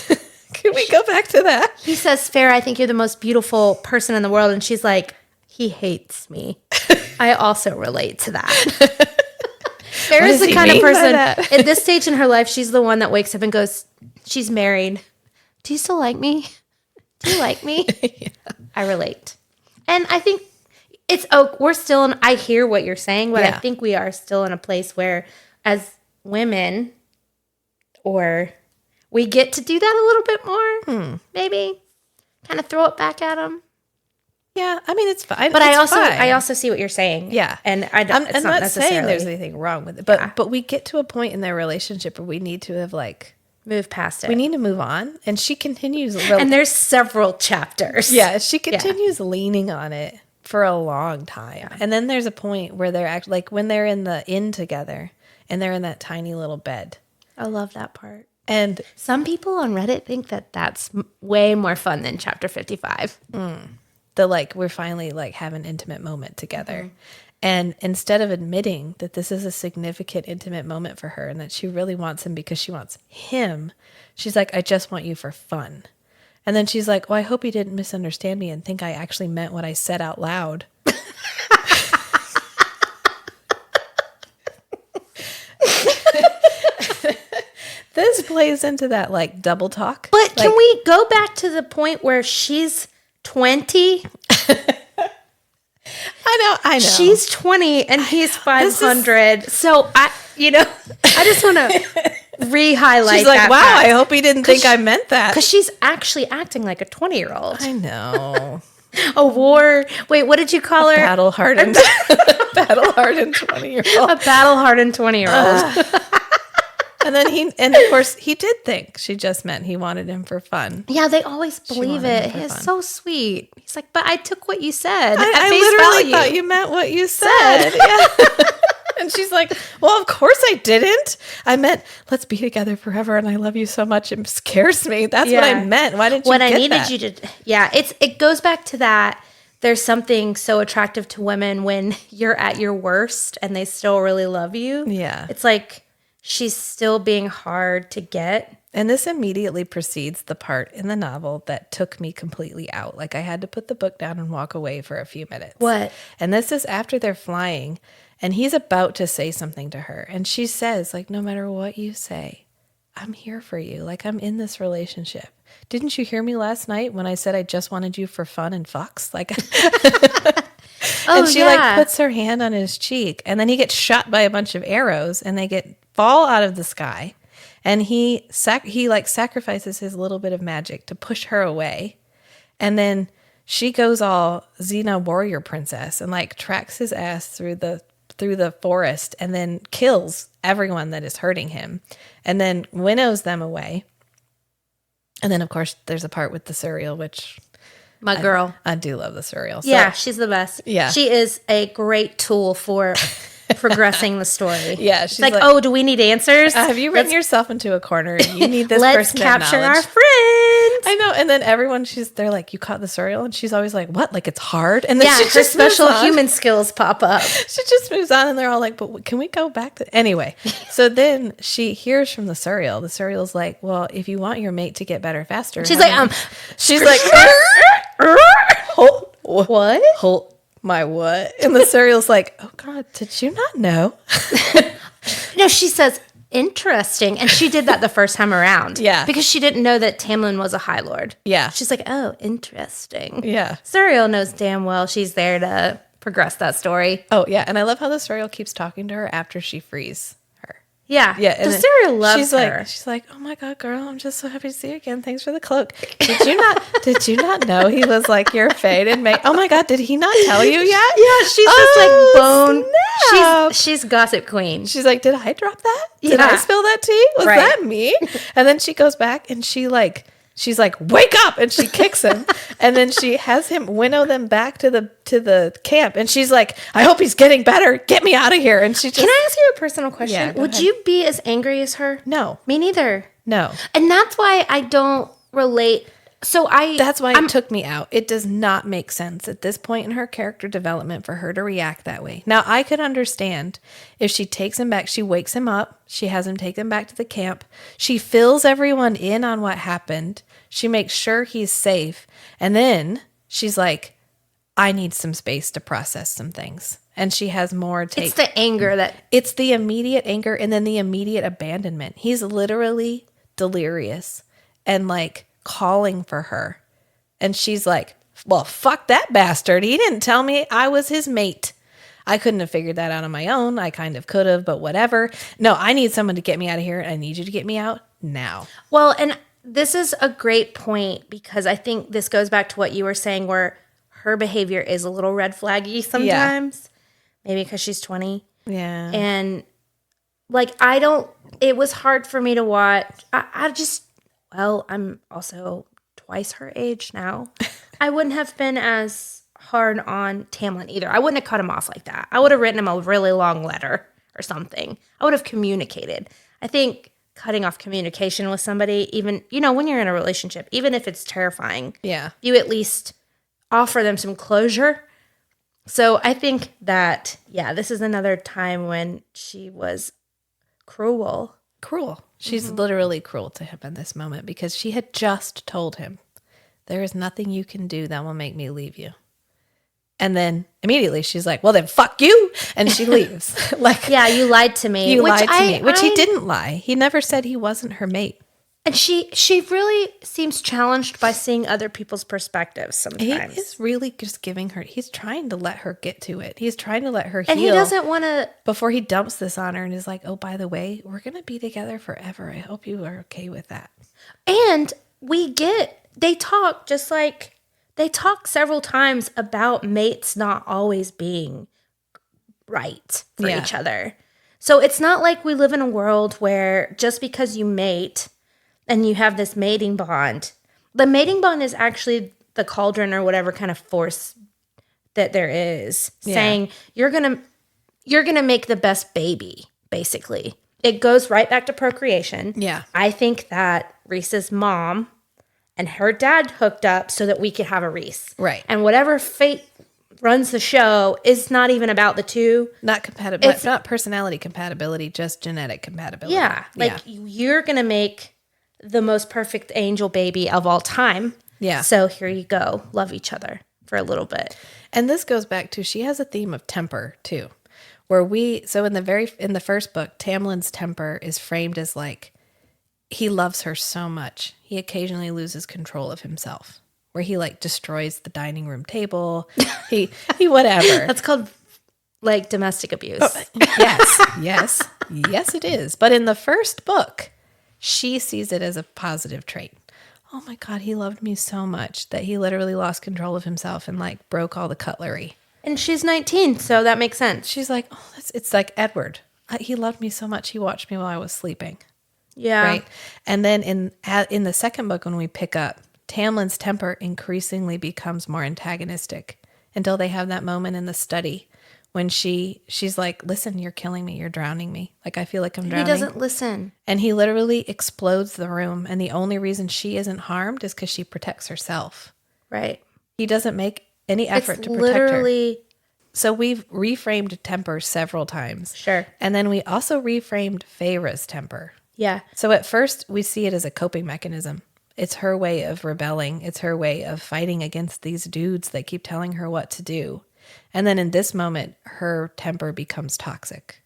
Can we go back to that? he says, Fair, I think you're the most beautiful person in the world. And she's like, he hates me. I also relate to that. Fair What is does the he kind of mean by person that? at this stage in her life, she's the one that wakes up and goes, she's married. Do you still like me? Do you like me? Yeah. I relate. And I think we're still in, I hear what you're saying, but I think we are still in a place where as women, or we get to do that a little bit more, maybe kind of throw it back at them. Yeah, I mean, it's fine. But it's I also see what you're saying. Yeah. And I'm not necessarily saying there's anything wrong with it, but we get to a point in their relationship where we need to have like move past it. We need to move on. And she continues. And there's several chapters. Yeah, she continues leaning on it for a long time. Yeah. And then there's a point where they're actually, like when they're in the inn together and they're in that tiny little bed. I love that part. And some people on Reddit think that that's way more fun than chapter 55. The like, we're finally like have an intimate moment together. Mm-hmm. And instead of admitting that this is a significant intimate moment for her and that she really wants him because she wants him, she's like, I just want you for fun. And then she's like, well, I hope you didn't misunderstand me and think I actually meant what I said out loud. This plays into that like double talk. But can we go back to the point where she's 20? I know. She's 20 and he's 500. So I just want to re-highlight She's like, that wow, fact. I hope he didn't think I meant that. Because she's actually acting like a 20-year-old. I know. Wait, what did you call her? Battle-hardened 20-year-old. A battle-hardened 20-year-old. And then of course, he did think she just meant he wanted him for fun. Yeah, they always believe it. It's so sweet. He's like, but I took what you said. I literally thought you meant what you said. Yeah. And she's like, well, of course I didn't. I meant, let's be together forever and I love you so much. It scares me. That's what I meant. Why didn't you get that? What I needed you to... Yeah, it goes back to that. There's something so attractive to women when you're at your worst and they still really love you. Yeah. It's like... she's still being hard to get. And this immediately precedes the part in the novel that took me completely out. Like I had to put the book down and walk away for a few minutes. What? And this is after they're flying and he's about to say something to her. And she says, like, no matter what you say, I'm here for you. Like I'm in this relationship. Didn't you hear me last night when I said I just wanted you for fun and fucks? Like... And she like puts her hand on his cheek and then he gets shot by a bunch of arrows and they fall out of the sky. And he sacrifices his little bit of magic to push her away. And then she goes all Xena warrior princess and like tracks his ass through the forest and then kills everyone that is hurting him and then winnows them away. And then of course there's a part with the cereal, which... My girl. I do love the cereal. So, yeah, she's the best. Yeah. She is a great tool for progressing the story. Yeah. She's like, oh, do we need answers? Have you written yourself into a corner? You need this Let's person capture knowledge. our friend. I know. And then they're like, you caught the cereal? And she's always like, what? Like it's hard? And then she her just special human skills pop up. She just moves on and they're all like, but can we go back to... Anyway, so then she hears from the cereal. The cereal's like, well, if you want your mate to get better faster. She's like, what? Hold my what? And the cereal's like, oh God, did you not know? No, she says, interesting. And she did that the first time around. Yeah. Because she didn't know that Tamlin was a High Lord. Yeah. She's like, oh, interesting. Yeah. Cereal knows damn well she's there to progress that story. Oh, yeah. And I love how the cereal keeps talking to her after she frees her. Yeah. Yeah. The cereal loves her. She's like, oh my God, girl, I'm just so happy to see you again. Thanks for the cloak. Did you not know he was like your fate and mate? Oh my God, did he not tell you yet? Yeah, she's just like bone. Snap. She's gossip queen. She's like, did I drop that? Did Yeah. I spill that tea? Was that me? And then she goes back and she's like, wake up! And she kicks him. And then she has him winnow them back to the camp. And she's like, I hope he's getting better. Get me out of here. And she just... Can I ask you a personal question? Yeah, go Would ahead. you be as angry as her? No. Me neither. No. And that's why I don't relate. That's why it took me out. It does not make sense at this point in her character development for her to react that way. Now, I could understand if she takes him back, she wakes him up, she has him taken back to the camp, she fills everyone in on what happened, she makes sure he's safe, and then she's like, I need some space to process some things. And she has more take. It's the anger that... It's the immediate anger and then the immediate abandonment. He's literally delirious and like calling for her. And she's like, well, fuck that bastard. He didn't tell me I was his mate. I couldn't have figured that out on my own. I kind of could have, but whatever. No, I need someone to get me out of here. I need you to get me out now. Well, and this is a great point because I think this goes back to what you were saying where her behavior is a little red flaggy sometimes. Yeah. Maybe because she's 20. Yeah. And like, it was hard for me to watch. I'm also twice her age now. I wouldn't have been as hard on Tamlin either. I wouldn't have cut him off like that. I would have written him a really long letter or something. I would have communicated. I think cutting off communication with somebody, even, when you're in a relationship, even if it's terrifying, you at least offer them some closure. So I think that, this is another time when she was cruel. She's literally cruel to him in this moment because she had just told him, there is nothing you can do that will make me leave you. And then immediately she's like, well, then fuck you. And she leaves. You lied to me. You lied to me. Which he didn't lie. He never said he wasn't her mate. And she really seems challenged by seeing other people's perspectives sometimes. He is really just giving her, he's trying to let her get to it. He's trying to let her heal. And he doesn't want to. Before he dumps this on her and is like, oh, by the way, we're going to be together forever. I hope you are okay with that. And they talk several times about mates not always being right for each other. So it's not like we live in a world where just because you mate and you have this mating bond, the mating bond is actually the cauldron or whatever kind of force that there is saying you're going to make the best baby, basically. It goes right back to procreation. Yeah. I think that Reese's mom and her dad hooked up so that we could have a Reese. Right. And whatever fate runs the show is not even about the two. Not compatible. It's not personality compatibility, just genetic compatibility. Yeah. You're going to make the most perfect angel baby of all time. Yeah. So here you go. Love each other for a little bit. And this goes back to, she has a theme of temper too, where in the first book, Tamlin's temper is framed as like, he loves her so much. He occasionally loses control of himself, where he like destroys the dining room table. He whatever. That's called like domestic abuse. Yes, it is. But in the first book, she sees it as a positive trait. Oh my God, he loved me so much that he literally lost control of himself and like broke all the cutlery. And she's 19, so that makes sense. She's like, oh, it's like Edward. He loved me so much. He watched me while I was sleeping. Yeah. Right. And then in the second book, when we pick up, Tamlin's temper increasingly becomes more antagonistic until they have that moment in the study when she's like, listen, you're killing me. You're drowning me. Like, I feel like I'm drowning. He doesn't listen. And he literally explodes the room. And the only reason she isn't harmed is because she protects herself. Right. He doesn't make any effort to protect her. So we've reframed temper several times. Sure. And then we also reframed Feyre's temper. Yeah. So at first we see it as a coping mechanism. It's her way of rebelling. It's her way of fighting against these dudes that keep telling her what to do. And then in this moment, her temper becomes toxic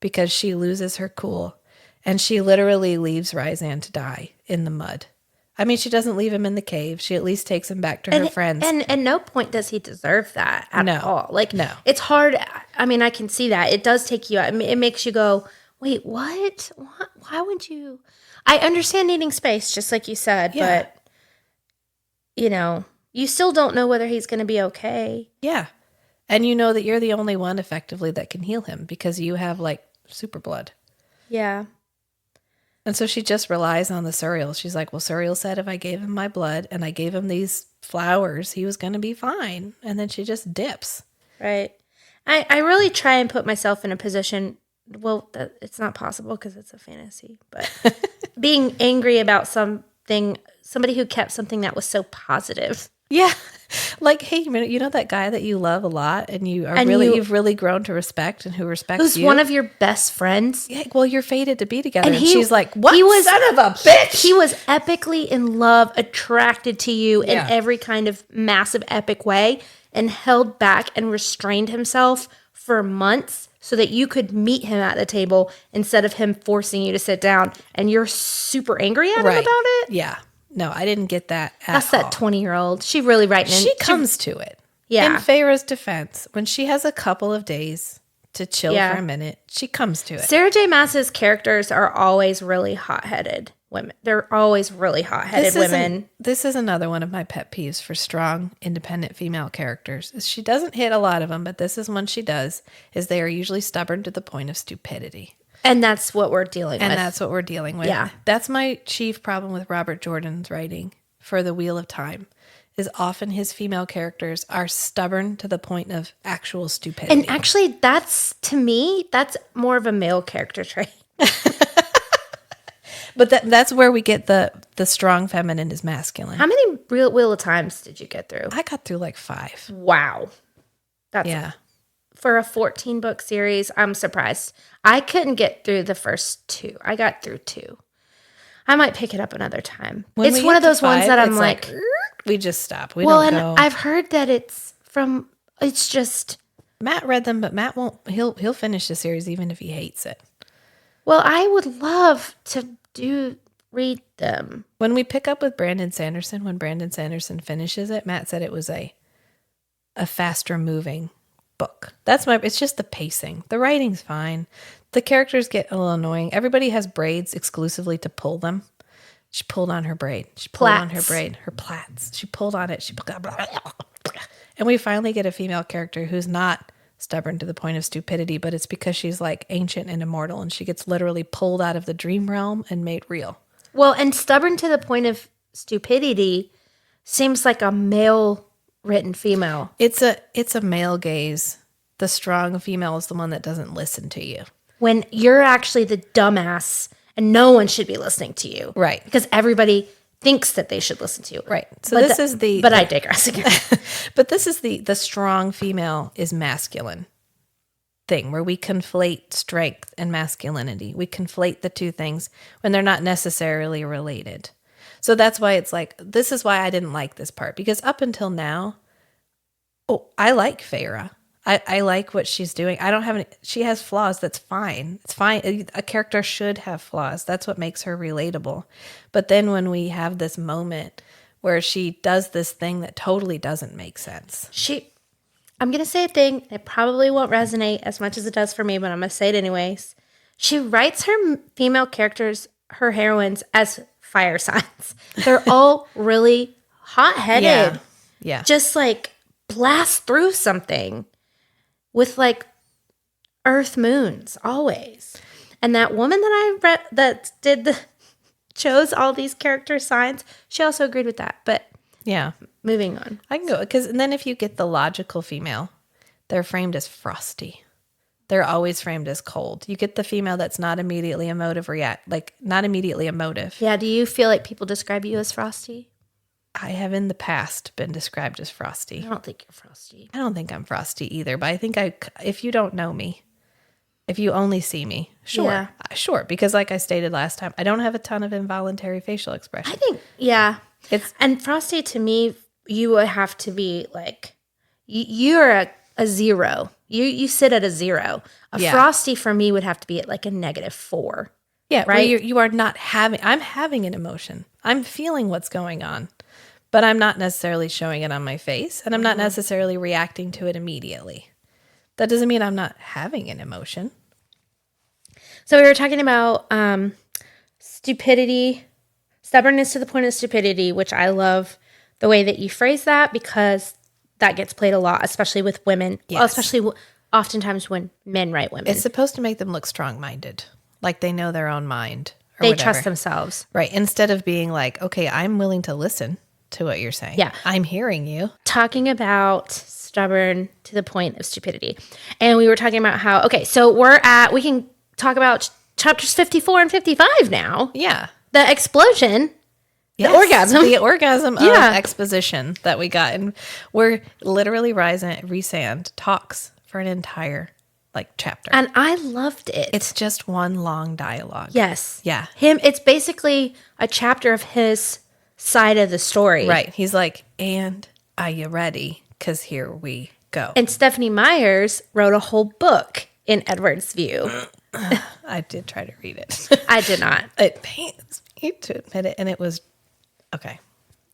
because she loses her cool and she literally leaves Rysand to die in the mud. I mean, she doesn't leave him in the cave. She at least takes him back to her friends. And at no point does he deserve that at all. Like, no. It's hard. I mean, I can see that. It does take you out. It makes you go, wait, what? Why would you? I understand needing space, just like you said, but, you still don't know whether he's going to be okay. Yeah. And you know that you're the only one effectively that can heal him because you have like super blood. Yeah. And so she just relies on the Suriel. She's like, well, Suriel said if I gave him my blood and I gave him these flowers, he was going to be fine. And then she just dips. Right. I really try and put myself in a position, well, it's not possible because it's a fantasy, but being angry about somebody who kept something that was so positive. Yeah. Like, hey, you know that guy that you love a lot and you've really grown to respect and who respects who's you? Who's one of your best friends? Yeah, well, you're fated to be together. And she's like, what? Son of a bitch! He was epically in love, attracted to you in every kind of massive epic way and held back and restrained himself for months so that you could meet him at the table instead of him forcing you to sit down and you're super angry at him about it. Yeah. No, I didn't get that at That's all. that 20-year-old. She really writing in. She comes to it. Yeah. In Feyre's defense, when she has a couple of days to chill Yeah. for a minute, she comes to it. Sarah J. Maas's characters are always really hot-headed women. They're always really hot-headed women. This is another one of my pet peeves for strong, independent female characters. Is she doesn't hit a lot of them, but this is one she does, is they are usually stubborn to the point of stupidity. And that's what we're dealing And with. that's what we're dealing with. Yeah. That's my chief problem with Robert Jordan's writing for The Wheel of Time, is often his female characters are stubborn to the point of actual stupidity. And actually, that's, to me, that's more of a male character trait. But that's where we get the strong feminine is masculine. How many real Wheel of Times did you get through? I got through like 5. Wow. That's Yeah. For a 14-book series, I'm surprised. I couldn't get through the first 2. I got through 2. I might pick it up another time. When It's we one get of to those ones 5, that I'm it's like, we just stop. We well, don't and go. I've heard that it's just, Matt read them, but Matt won't. He'll finish the series even if he hates it. well, I would love to read them. When we pick up with Brandon Sanderson, when Brandon Sanderson finishes it, Matt said it was a faster moving book. It's just the pacing. The writing's fine. The characters get a little annoying. Everybody has braids exclusively to pull them. She pulled on her braid. She pulled on her Plaits. braid. Her plaits. She pulled on it. And we finally get a female character who's not stubborn to the point of stupidity, but it's because she's like ancient and immortal, and she gets literally pulled out of the dream realm and made real. Well, and stubborn to the point of stupidity seems like a male-written female. It's a male gaze. The strong female is the one that doesn't listen to you. When you're actually the dumbass and no one should be listening to you. Right. Because everybody thinks that they should listen to you. Right. So but But I digress again. But this is the strong female is masculine thing, where we conflate strength and masculinity. We conflate the two things when they're not necessarily related. So that's why it's like, this is why I didn't like this part, because up until now, I like Feyre. I like what she's doing. I don't have any, she has flaws. That's fine. It's fine. A character should have flaws. That's what makes her relatable. But then when we have this moment where she does this thing that totally doesn't make sense. I'm going to say a thing. It probably won't resonate as much as it does for me, but I'm going to say it anyways. She writes her female characters, her heroines, as fire signs. They're all really hot-headed. Yeah. Just like blast through something with like earth moons always. And that woman that I read that chose all these character signs, she also agreed with that. But Yeah. moving on. I can go, and then if you get the logical female, they're framed as frosty. They're always framed as cold. You get the female that's not immediately not immediately emotive. Yeah, do you feel like people describe you as frosty? I have in the past been described as frosty. I don't think you're frosty. I don't think I'm frosty either, but I think if you don't know me, if you only see me, sure. Yeah. Sure, because like I stated last time, I don't have a ton of involuntary facial expression. I think, yeah. It's And frosty to me, you would have to be like, you're a 0. You sit at a 0. A Yeah. frosty for me would have to be at like a -4. yeah, right? right. You are not I'm having an emotion. I'm feeling what's going on, but I'm not necessarily showing it on my face, and I'm not necessarily reacting to it immediately. That doesn't mean I'm not having an emotion. So we were talking about stupidity, stubbornness to the point of stupidity, which I love the way that you phrase that, because that gets played a lot, especially with women, well, Yes. especially oftentimes when men write women. It's supposed to make them look strong-minded, like they know their own mind. Or They whatever. trust themselves. Right. Instead of being like, okay, I'm willing to listen to what you're saying. Yeah. I'm hearing you. Talking about stubborn to the point of stupidity. And we were talking about how, okay, so we can talk about chapters 54 and 55 now. Yeah. The explosion, Yes. the orgasm. The orgasm Yeah. of exposition that we got. And we're literally Rhysand talks for an entire chapter. And I loved it. It's just one long dialogue. Yes. Yeah. It's basically a chapter of his side of the story. Right. He's like, and are you ready? Because here we go. And Stephanie Myers wrote a whole book in Edward's view. I did try to read it. I did not. It pains me to admit it, and it was okay.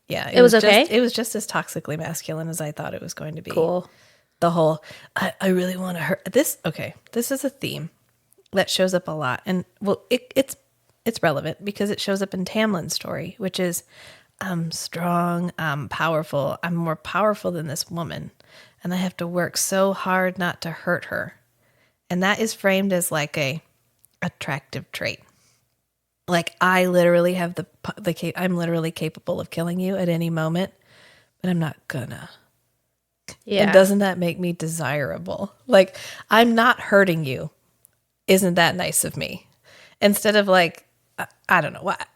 Yeah, It was okay? It was just as toxically masculine as I thought it was going to be. Cool. The whole I really want to hurt this. Okay, this is a theme that shows up a lot, and well, it's relevant because it shows up in Tamlin's story, which is I'm strong, I'm powerful, I'm more powerful than this woman, and I have to work so hard not to hurt her. And that is framed as like a attractive trait. Like I literally have I'm literally capable of killing you at any moment, but I'm not gonna. Yeah. And doesn't that make me desirable? Like I'm not hurting you. Isn't that nice of me? Instead of like, I don't know what.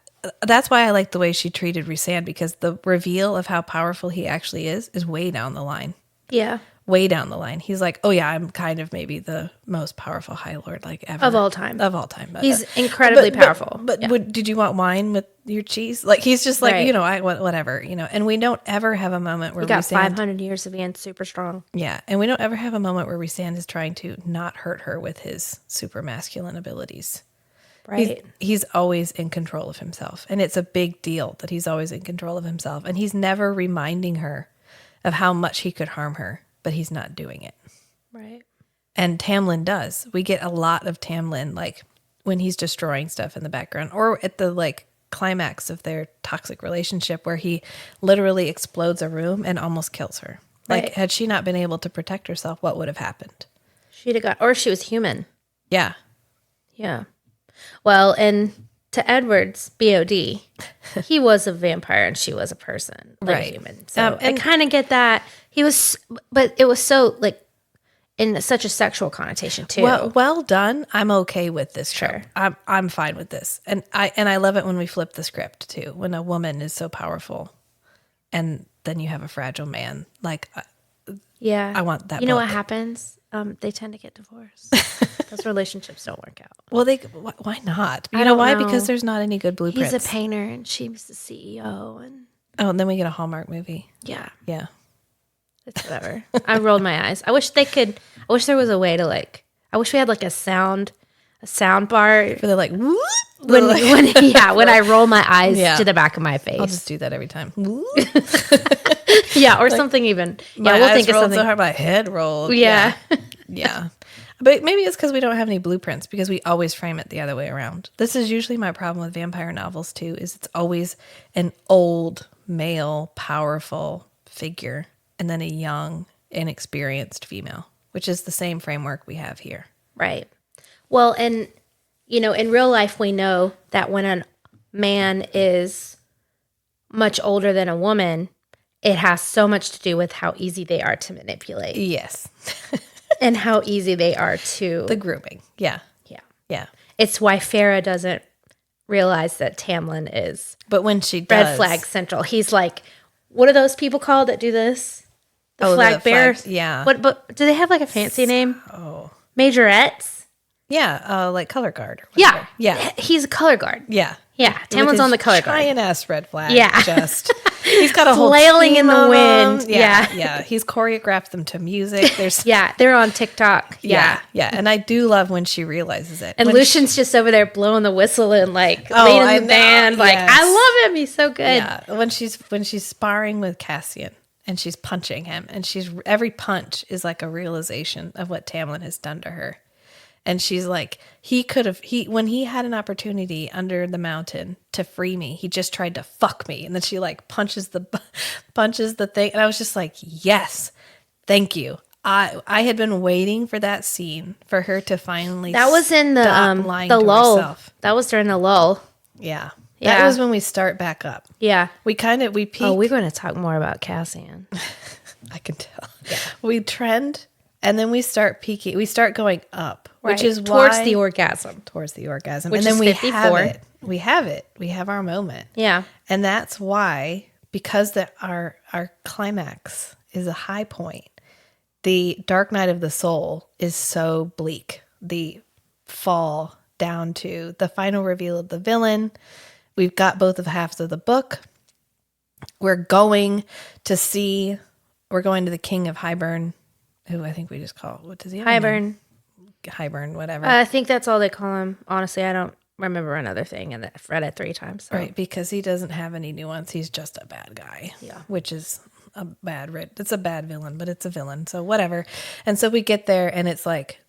That's why I like the way she treated Rhysand, because the reveal of how powerful he actually is way down the line. Yeah. Way down the line. He's like, oh yeah, I'm kind of maybe the most powerful High Lord like ever. Of all time. Of all time. He's incredibly powerful. But Yeah. did you want wine with your cheese? Like he's just like, Right. you know, whatever, you know. And we don't ever have a moment where He got Rhysand, 500 years of being super strong. yeah, and we don't ever have a moment where Rhysand is trying to not hurt her with his super masculine abilities. Right. He's always in control of himself. And it's a big deal that he's always in control of himself. And he's never reminding her of how much he could harm her, but he's not doing it. Right. And Tamlin does. We get a lot of Tamlin, like when he's destroying stuff in the background, or at the like climax of their toxic relationship where he literally explodes a room and almost kills her. Like Right. had she not been able to protect herself, what would have happened? She'd have got, or she was human. Yeah. Yeah. Well, and to Edward's BOD, he was a vampire and she was a person, like Right. a human. So I and- kind of get that. He was, but it was so like in such a sexual connotation too. Well done. I'm okay with this Sure. trope. I'm fine with this. And I love it when we flip the script too. When a woman is so powerful and then you have a fragile man. Like yeah. I want that You know book. what happens? They tend to get divorced. Those relationships don't work out. well, why not? You I know don't why? know. Because there's not any good blueprints. He's a painter and she's the CEO and Oh, and then we get a Hallmark movie. yeah, Yeah. it's whatever. I rolled my eyes. I wish there was a way to like, I wish we had like a sound bar For the like, whoop, when I roll my eyes Yeah. to the back of my face. I'll just do that every time. Whoop. Yeah, or something even. My Yeah, we'll eyes think of rolled something. so hard, my head rolled. Yeah. Yeah. But maybe it's because we don't have any blueprints, because we always frame it the other way around. This is usually my problem with vampire novels too, is it's always an old, male, powerful figure and then a young, inexperienced female, which is the same framework we have here. Right. Well, and you know, in real life, we know that when a man is much older than a woman, it has so much to do with how easy they are to manipulate Yes. and how easy they are to. The grooming. Yeah. Yeah. Yeah. It's why Farah doesn't realize that Tamlin is But when she red does. flag central. He's like, what are those people called that do this? The Oh, flag the bearers? flag- yeah. What? But do they have like a fancy name? Oh. Majorettes? Yeah. Like color guard. Or Yeah. whatever. Yeah. He's a color guard. Yeah. Yeah. Tamlin's on the color guard. Giant ass red flag. Yeah. Just he's got a whole Flailing in team the of wind. them. Yeah. Yeah. He's choreographed them to music. There's Yeah, they're on TikTok. Yeah. yeah. And I do love when she realizes it. And When Lucian's just over there blowing the whistle and like Oh, leading I the know, band. Like, yes. I love him. He's so good. yeah, when she's sparring with Cassian and she's punching him, and every punch is like a realization of what Tamlin has done to her. And she's like, when he had an opportunity under the mountain to free me, he just tried to fuck me. And then she like punches the thing. And I was just like, yes, thank you. I had been waiting for that scene for her to finally That was in stop lying the to lull. herself. That was during the lull. Yeah. Yeah. That was when we start back up. Yeah. We peaked. Oh, we're going to talk more about Cassian. I can tell. We trend and then we start peaking. We start going up, which Right. is towards why the orgasm. towards the orgasm. Which and then is we 54. have it. We have it. We have our moment. Yeah. And that's why, because our climax is a high point, the Dark Night of the Soul is so bleak. The fall down to the final reveal of the villain. We've got both of halves of the book. We're going to the King of Highburn, who I think we just call, what does he have? a name? Highburn. Hybern, whatever. I think that's all they call him. Honestly, I don't remember another thing, and I've read it 3 times. So. Right, because he doesn't have any nuance. He's just a bad guy. Yeah. Which is it's a bad villain, but it's a villain. So whatever. And so we get there and it's like,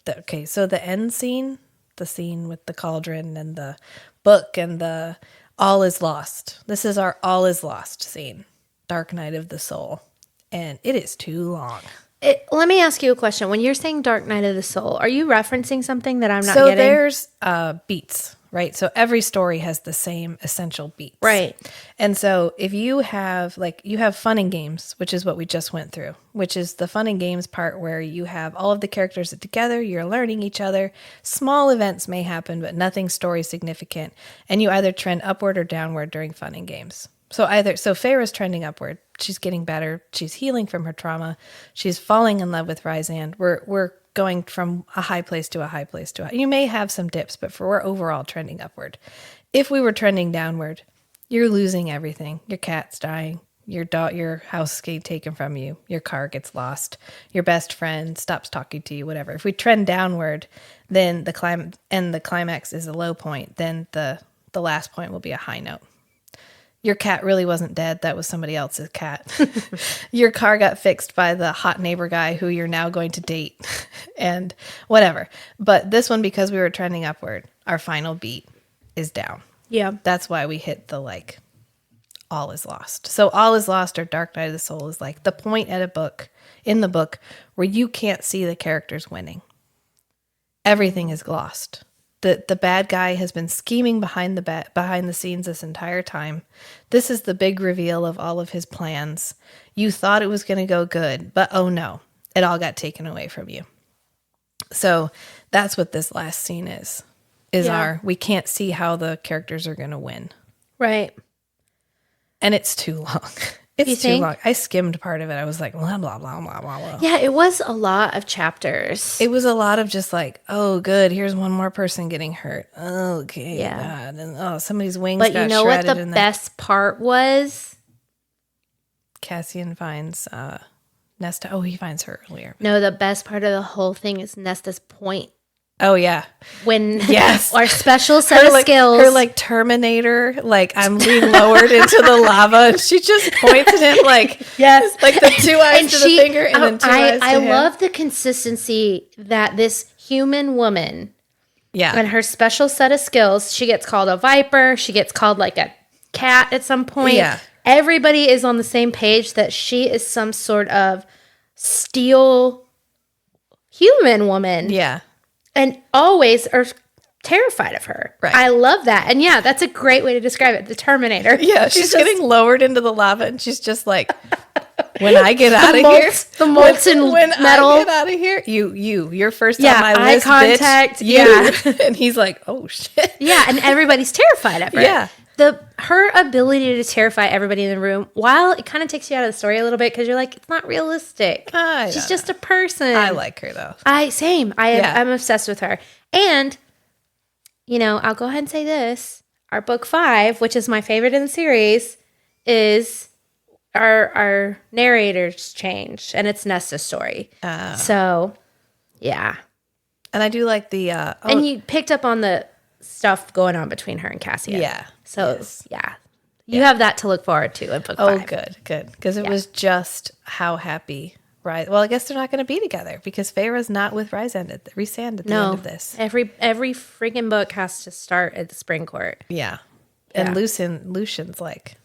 so the end scene, the scene with the cauldron and the book and the all is lost. This is our all is lost scene. Dark Night of the Soul. And it is too long. Let me ask you a question. When you're saying Dark Night of the Soul, are you referencing something that I'm not so getting? So there's beats, right? So every story has the same essential beats. Right. And so if you have fun and games, which is what we just went through, which is the fun and games part where you have all of the characters together, you're learning each other. Small events may happen, but nothing story significant. And you either trend upward or downward during fun and games. So Feyre's trending upward. She's getting better. She's healing from her trauma. She's falling in love with Rysand. We're going from a high place to a high place to a high. You may have some dips, but we're overall trending upward. If we were trending downward, you're losing everything. Your cat's dying. Your house is getting taken from you. Your car gets lost. Your best friend stops talking to you, whatever. If we trend downward, then the climax is a low point. Then the last point will be a high note. Your cat really wasn't dead. That was somebody else's cat. Your car got fixed by the hot neighbor guy who you're now going to date and whatever. But this one, because we were trending upward, our final beat is down. Yeah. That's why we hit the all is lost. So all is lost or Dark Night of the Soul is like the point in the book where you can't see the characters winning. Everything is lost. The bad guy has been scheming behind the scenes this entire time. This is the big reveal of all of his plans. You thought it was going to go good, but oh no, it all got taken away from you. So that's what this last scene is we can't see how the characters are going to win. Right. And it's too long. It's too long. I skimmed part of it. I was like, blah, blah, blah, blah, blah, blah. Yeah, it was a lot of chapters. It was a lot of just like, oh, good. Here's one more person getting hurt. Okay. Yeah. God. And somebody's wings got shredded. But you know what the best part was? Cassian finds Nesta. Oh, he finds her earlier. No, the best part of the whole thing is Nesta's point. Oh, yeah. When our special set of skills. Her Terminator, I'm being lowered into the lava. And she just points at him yes. The 2 eyes to the finger and then 2 eyes to him. I love the consistency that this human woman, and her special set of skills, she gets called a viper. She gets called a cat at some point. Yeah. Everybody is on the same page that she is some sort of steel human woman. Yeah. And always are terrified of her. Right. I love that. And yeah, that's a great way to describe it. The Terminator. Yeah, she's getting lowered into the lava and she's just like, when I get out of here. The molten metal. I get out of here. You're first on my list, contact. Bitch. Yeah. And he's like, oh, shit. Yeah, and everybody's terrified of her. Yeah. Her ability to terrify everybody in the room, while it kind of takes you out of the story a little bit because you're like, it's not realistic. She's just a person. I like her though. I'm obsessed with her. And, I'll go ahead and say this. Our book 5, which is my favorite in the series, is our narrator's changed, and it's Nesta's story. So, yeah. And I do like the... and you picked up on the stuff going on between her and Cassia. Yeah. So, You have that to look forward to in book 5. Oh, good. Because it was just how happy... Well, I guess they're not going to be together because Feyre's not with Rysand at the end of this. Every freaking book has to start at the Spring Court. Yeah. And Lucian's like,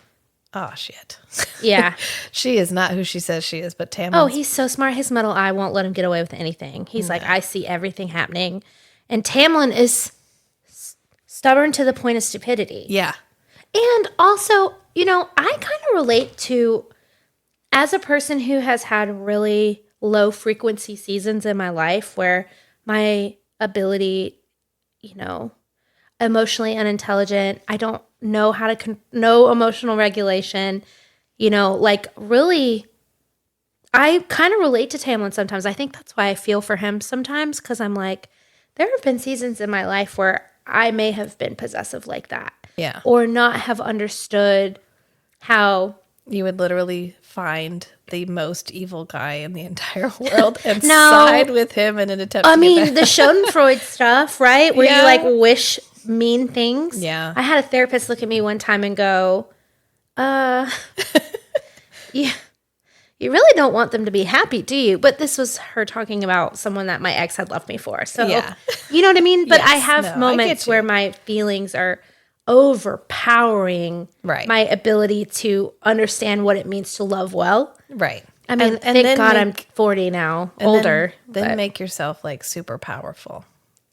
oh, shit. Yeah. She is not who she says she is, but Tamlin. Oh, he's so smart. His metal eye won't let him get away with anything. He's like, I see everything happening. And Tamlin is stubborn to the point of stupidity. Yeah. And also, I kind of relate to, as a person who has had really low frequency seasons in my life where my ability, emotionally unintelligent, I don't know how to, no emotional regulation, really, I kind of relate to Tamlin sometimes. I think that's why I feel for him sometimes because I'm like, there have been seasons in my life where I may have been possessive like that. Yeah. Or not have understood how You would literally find the most evil guy in the entire world and No. side with him in an attempt I to mean, get the Schadenfreude stuff, right? Where Yeah. you like wish mean things. Yeah. I had a therapist look at me one time and go, yeah. You really don't want them to be happy, do you? But this was her talking about someone that my ex had left me for. So, Yeah. you know what I mean? But I Yes, have no, I moments get you. where my feelings are overpowering Right. my ability to understand what it means to love well. Right. I mean, And thank then God make- I'm 40 now, and older. Then but- make yourself like super powerful.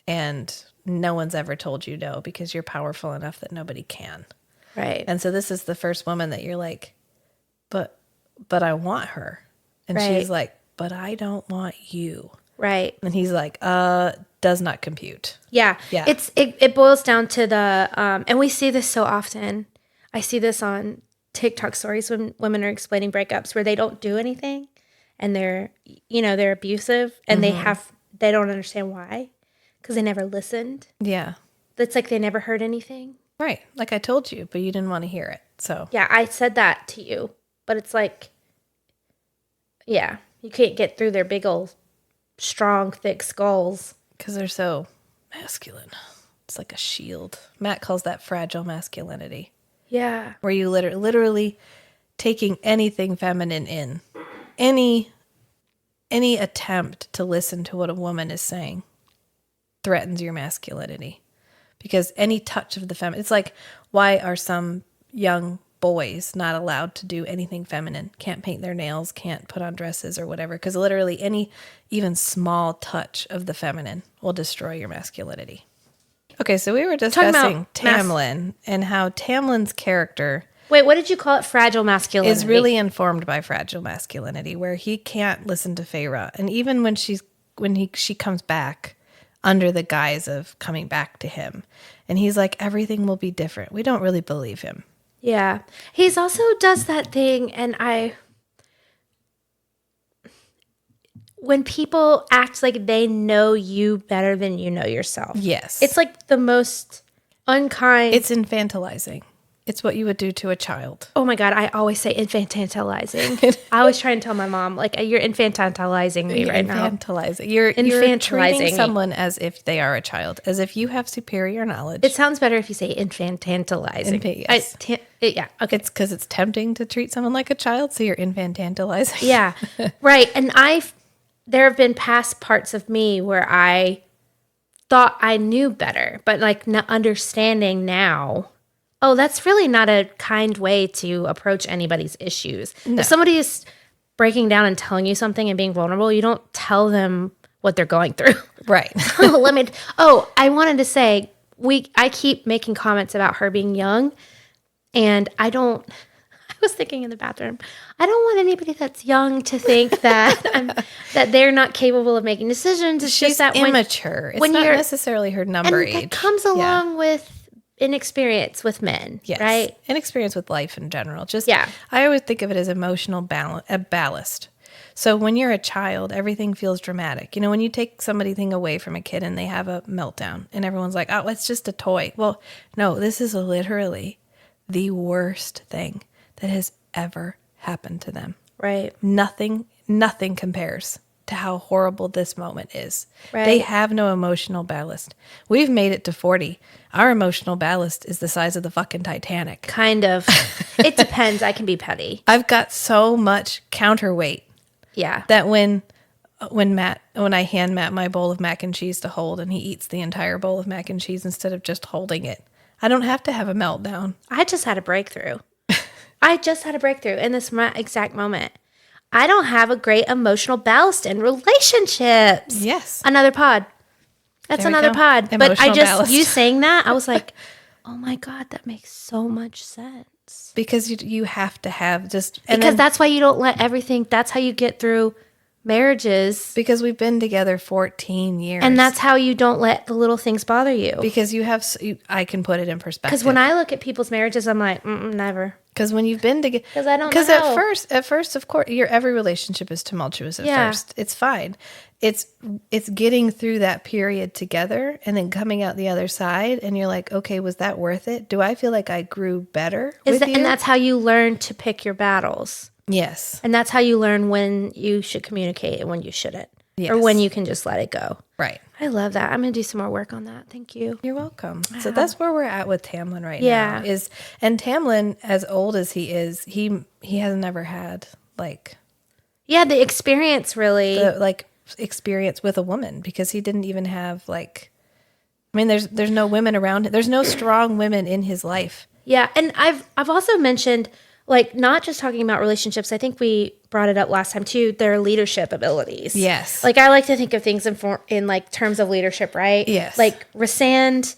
And no one's ever told you no because you're powerful enough that nobody can. right. And so this is the first woman that you're like, but I want her. And Right. she's like, but I don't want you. Right. And he's like, does not compute. Yeah. Yeah. It boils down to the and we see this so often. I see this on TikTok stories when women are explaining breakups where they don't do anything and they're abusive and they don't understand why because they never listened. Yeah. It's like they never heard anything. Right. Like I told you, but you didn't want to hear it. So Yeah, I said that to you, but it's like yeah, you can't get through their big old strong thick skulls. because they're so masculine. It's like a shield. Matt calls that fragile masculinity. Yeah. Where you literally taking anything feminine in, any attempt to listen to what a woman is saying threatens your masculinity, because any touch of the feminine, it's like, why are some young boys not allowed to do anything feminine? Can't paint their nails, can't put on dresses or whatever, because literally any even small touch of the feminine will destroy your masculinity. Okay, so we were discussing Tamlin and how Tamlin's character Wait, what did you call it? Fragile masculinity. is really informed by fragile masculinity, where he can't listen to Feyre. And even when she comes back under the guise of coming back to him, and he's like, everything will be different. We don't really believe him. Yeah. He's also does that thing when people act like they know you better than you know yourself. Yes. It's like the most unkind. It's infantilizing. It's what you would do to a child. Oh my God, I always say infantilizing. I always try and tell my mom, like, you're infantilizing me right now. Infantilizing. You're Infantilizing treating me. someone as if they are a child, as if you have superior knowledge. It sounds better if you say infantilizing. Yes. Yeah, okay. It's because it's tempting to treat someone like a child, so you're infantilizing. Yeah, right. And there have been past parts of me where I thought I knew better, but like not understanding now, oh, that's really not a kind way to approach anybody's issues. No. If somebody is breaking down and telling you something and being vulnerable, you don't tell them what they're going through. Right. I wanted to say, I keep making comments about her being young, and I was thinking in the bathroom, I don't want anybody that's young to think that that they're not capable of making decisions. It's She's just that immature. It's not necessarily her number age. that comes along with inexperience with men, Yes. right? Inexperience with life in general. Yeah. I always think of it as emotional ballast. So when you're a child, everything feels dramatic. You know, when you take something away from a kid and they have a meltdown and everyone's like, oh, it's just a toy. Well, no, this is literally the worst thing that has ever happened to them. Right. Nothing compares to how horrible this moment is. Right. They have no emotional ballast. We've made it to 40. Our emotional ballast is the size of the fucking Titanic. Kind of. It depends. I can be petty. I've got so much counterweight Yeah. that when I hand Matt my bowl of mac and cheese to hold and he eats the entire bowl of mac and cheese instead of just holding it, I don't have to have a meltdown. I just had a breakthrough. In this exact moment. I don't have a great emotional ballast in relationships. Yes. Another pod. That's There we another go. pod. But Emotional ballast. you saying that, I was like, oh my God, that makes so much sense. Because you have to have Because that's why you don't let everything, that's how you get through marriages. because we've been together 14 years. And that's how you don't let the little things bother you. because I can put it in perspective. Because when I look at people's marriages, I'm like, never. Because when you've been together, 'Cause I don't because know. at first, of course, every relationship is tumultuous at Yeah. first. It's fine. It's getting through that period together and then coming out the other side, and you're like, okay, was that worth it? Do I feel like I grew better with you? And that's how you learn to pick your battles. Yes. And that's how you learn when you should communicate and when you shouldn't. Or Yes. when you can just let it go. Right. I love that. I'm going to do some more work on that. Thank you. You're welcome. So that's where we're at with Tamlin right Yeah. now. And Tamlin, as old as he is, he has never had like Yeah, the experience really. the experience with a woman, because he didn't even have like, I mean, there's no women around him. There's no strong women in his life. Yeah, and I've also mentioned, like, not just talking about relationships. I think we brought it up last time too. Their leadership abilities. Yes. Like, I like to think of things in like terms of leadership, right? Yes. Like Rysand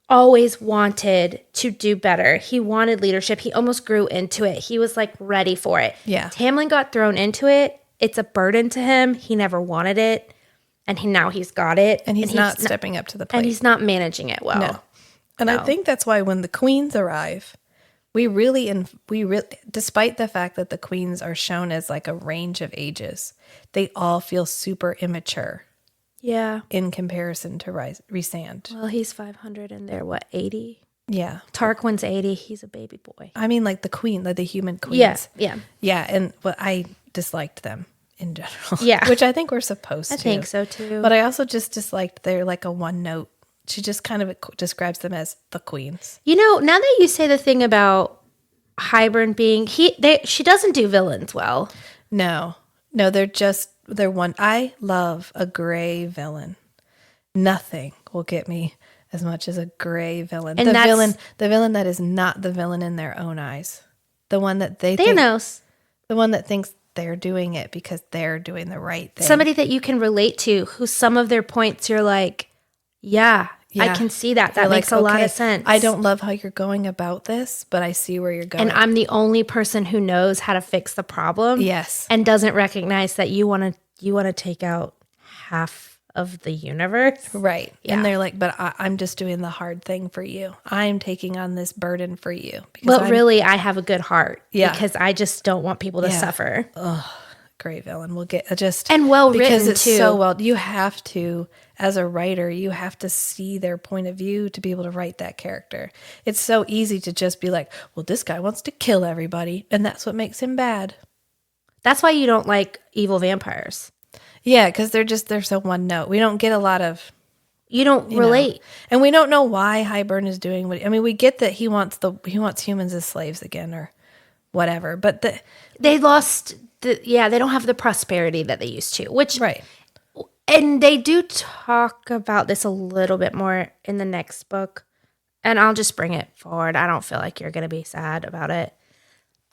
always wanted to do better. He wanted leadership. He almost grew into it. He was like ready for it. Yeah. Tamlin got thrown into it. It's a burden to him. He never wanted it, and now he's got it, And he's not stepping up to the plate. and he's not managing it well. No. And I think that's why when the queens arrive, we really, despite the fact that the queens are shown as like a range of ages, they all feel super immature Yeah. in comparison to Rysand. Well, he's 500 and they're what, 80? Yeah. Tarquin's 80. He's a baby boy. I mean, like the queen, like the human queens. Yes. Yeah. Yeah. And I disliked them in general. Yeah. Which I think we're supposed to. I think so too. But I also just disliked they're like a one note. She just kind of describes them as the queens. You know, now that you say the thing about Hybern being she doesn't do villains well. No, they're one. I love a gray villain. Nothing will get me as much as a gray villain. And the villain that is not the villain in their own eyes. The one that Thanos. The one that thinks they're doing it because they're doing the right thing. Somebody that you can relate to, who some of their points you're like, yeah. I can see that. That You're makes like, a lot okay, of sense. I don't love how you're going about this, but I see where you're going. And I'm the only person who knows how to fix the problem. Yes. And doesn't recognize that you want to take out half of the universe. Right. Yeah. And they're like, but I'm just doing the hard thing for you. I'm taking on this burden for you. But really, I have a good heart. Yeah. Because I just don't want people to suffer. Great villain. We'll get just And well written, because it's too. so well. You have to, as a writer, you have to see their point of view to be able to write that character. It's so easy to just be like, well, this guy wants to kill everybody, and that's what makes him bad. That's why you don't like evil vampires. Yeah, because they're so one note. We don't get a lot of. You don't relate. And we don't know why Hybern is doing what. I mean, we get that he wants humans as slaves again or whatever, but They lost. They don't have the prosperity that they used to. Which right. And they do talk about this a little bit more in the next book. And I'll just bring it forward. I don't feel like you're going to be sad about it.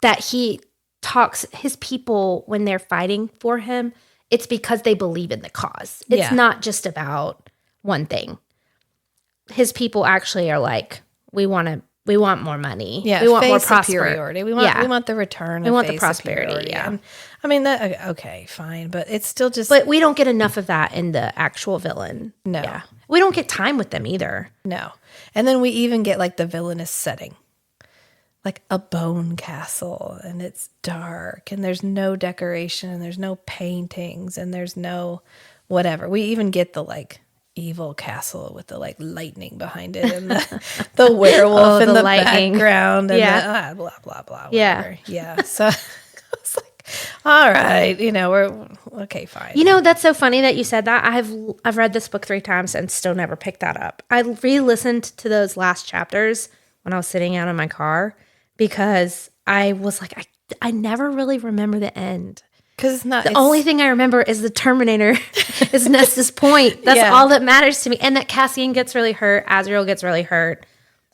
That he talks, his people, when they're fighting for him, it's because they believe in the cause. It's not just about one thing. His people actually are like, we want more money. Yeah, we want more superiority. We want the return. We want the prosperity. Superiority. Yeah. And, I mean that. Okay, fine, but it's still just. But we don't get enough of that in the actual villain. No. Yeah. We don't get time with them either. No. And then we even get like the villainous setting. Like a bone castle, and it's dark, and there's no decoration, and there's no paintings, and there's no whatever. We even get the like evil castle with the like lightning behind it, and the werewolf in the lightning. background, and Yeah. the, blah blah blah. Yeah. Whatever. Yeah. So I was like, all right, we're okay, fine. You know, that's so funny that you said that. I've read this book 3 times and still never picked that up. I re-listened to those last chapters when I was sitting out in my car because I was like, I never really remember the end. Because it's not The only thing I remember is the Terminator is Nesta's point. That's all that matters to me. And that Cassian gets really hurt. Azrael gets really hurt.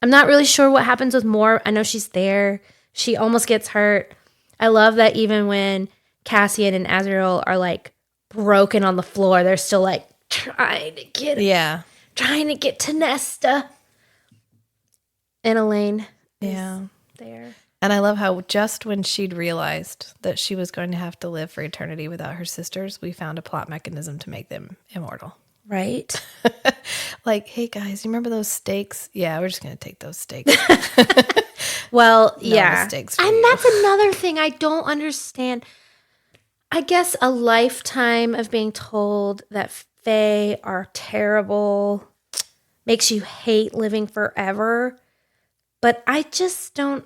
I'm not really sure what happens with Mor. I know she's there. She almost gets hurt. I love that even when Cassian and Azrael are like broken on the floor, they're still like trying to get to Nesta. And Elaine is there. And I love how just when she'd realized that she was going to have to live for eternity without her sisters, we found a plot mechanism to make them immortal. Right. Like, hey guys, you remember those steaks? Yeah, we're just going to take those steaks. Well, No yeah. mistakes for And you. that's another thing I don't understand. I guess a lifetime of being told that fae are terrible makes you hate living forever. But I just not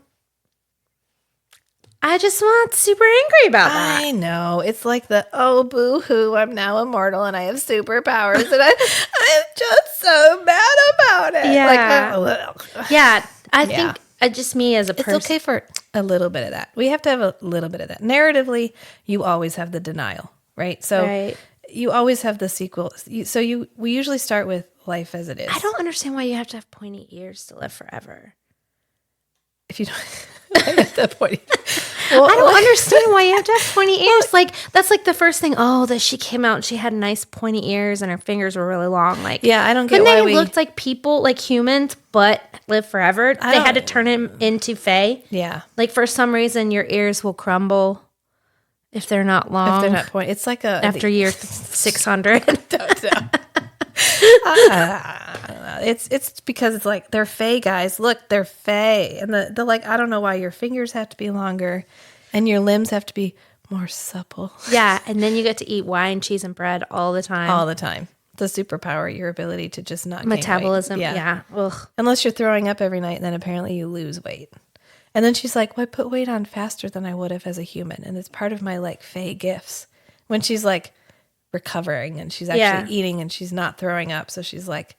super angry about that. I know. It's like the, oh, boo-hoo, I'm now immortal and I have superpowers. And I'm just so mad about it. Yeah. Like, Yeah, I Yeah. think just me as a it's person. okay for a little bit of that. We have to have a little bit of that. Narratively, you always have the denial, right? So Right. you always have the sequel. We usually start with life as it is. I don't understand why you have to have pointy ears to live forever. If you don't, I get that point. I don't understand why you have to have pointy ears. Like, that's like the first thing. Oh, that she came out and she had nice pointy ears and her fingers were really long. Like, Yeah, I don't get couldn't why they we. looked like people, like humans, but live forever? They had to turn him into fae. Yeah, Like, for some reason, your ears will crumble if they're not long. if they're not point, it's like a after year 600. don't know. It's because it's like they're fae, guys. Look, they're fae, and the like. I don't know why your fingers have to be longer, and your limbs have to be more supple Yeah, and then you get to eat wine, cheese, and bread all the time. all the time. The superpower, your ability to just not gain weight. Metabolism, yeah. Ugh. Unless you're throwing up every night, then apparently you lose weight. And then she's like, well, I put weight on faster than I would have as a human, and it's part of my like fae gifts. When she's like recovering and she's actually eating and she's not throwing up, so she's like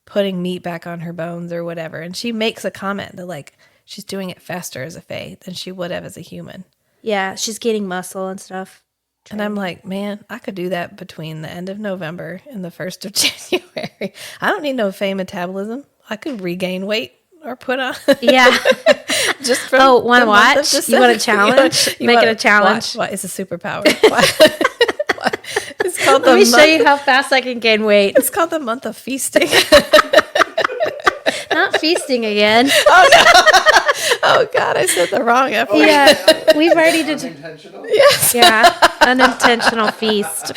putting meat back on her bones or whatever, and she makes a comment that like she's doing it faster as a fae than she would have as a human. Yeah, she's gaining muscle and stuff. And I'm like, man, I could do that between the end of November and the 1st of January. I don't need no fae metabolism. I could regain weight or put on. Yeah. Just from Want to the month of watch? You December. want a challenge? You Make it wanna a challenge. watch. It's a superpower. It's called the Let me month. show you how fast I can gain weight. It's called the month of feasting. Not feasting again. Oh God, I said the wrong F word. Yeah, we've already did. Unintentional? Yes. Yeah, unintentional feast.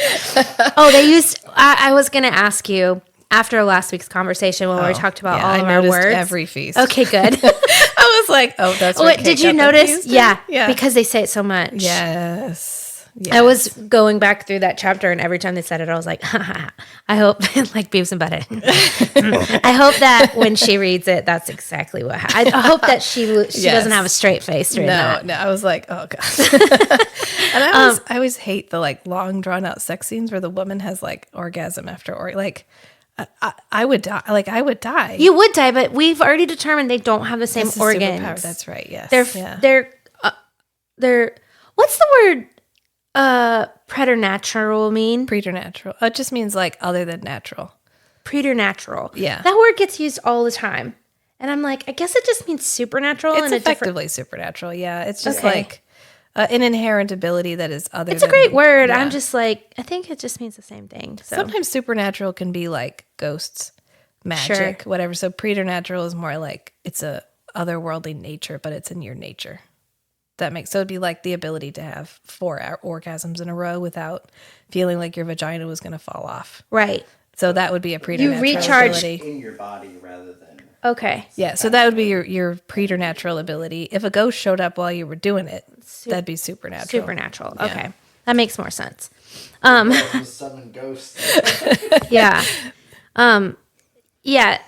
Oh, they used. I was going to ask you after last week's conversation when we talked about Yeah, all I of our noticed words. every feast. Okay, good. I was like, oh, that's Wait, what did you Kate got notice? confused in? Yeah, Yeah. because they say it so much. Yes. I was going back through that chapter, and every time they said it, I was like, I hope, like Beavis and Butthead. I hope that when she reads it, that's exactly what happened. I hope that she doesn't have a straight face during that. No, I was like, oh God. And I always hate the like long drawn out sex scenes where the woman has like orgasm after like I would die. Like I would die. You would die, but we've already determined they don't have the same It's a superpower. organs. That's right. Yes. They're what's the word preternatural mean? preternatural. It just means like other than natural. Preternatural. Yeah. That word gets used all the time. And I'm like, I guess it just means supernatural. It's in a different. effectively supernatural. Yeah. It's just Okay. like an inherent ability that is other. It's a than, great word. yeah. I'm just like, I think it just means the same thing. So Sometimes supernatural can be like ghosts, magic, whatever. So preternatural is more like it's a otherworldly nature, but it's in your nature. So it'd be like the ability to have 4 orgasms in a row without feeling like your vagina was going to fall off. right. So that would be a preternatural recharge- ability. In your body rather than. Okay. Yeah, so that would be your preternatural ability. If a ghost showed up while you were doing it, that'd be supernatural. Supernatural. Yeah. Okay. That makes more sense. Summon ghosts. Yeah. Yeah.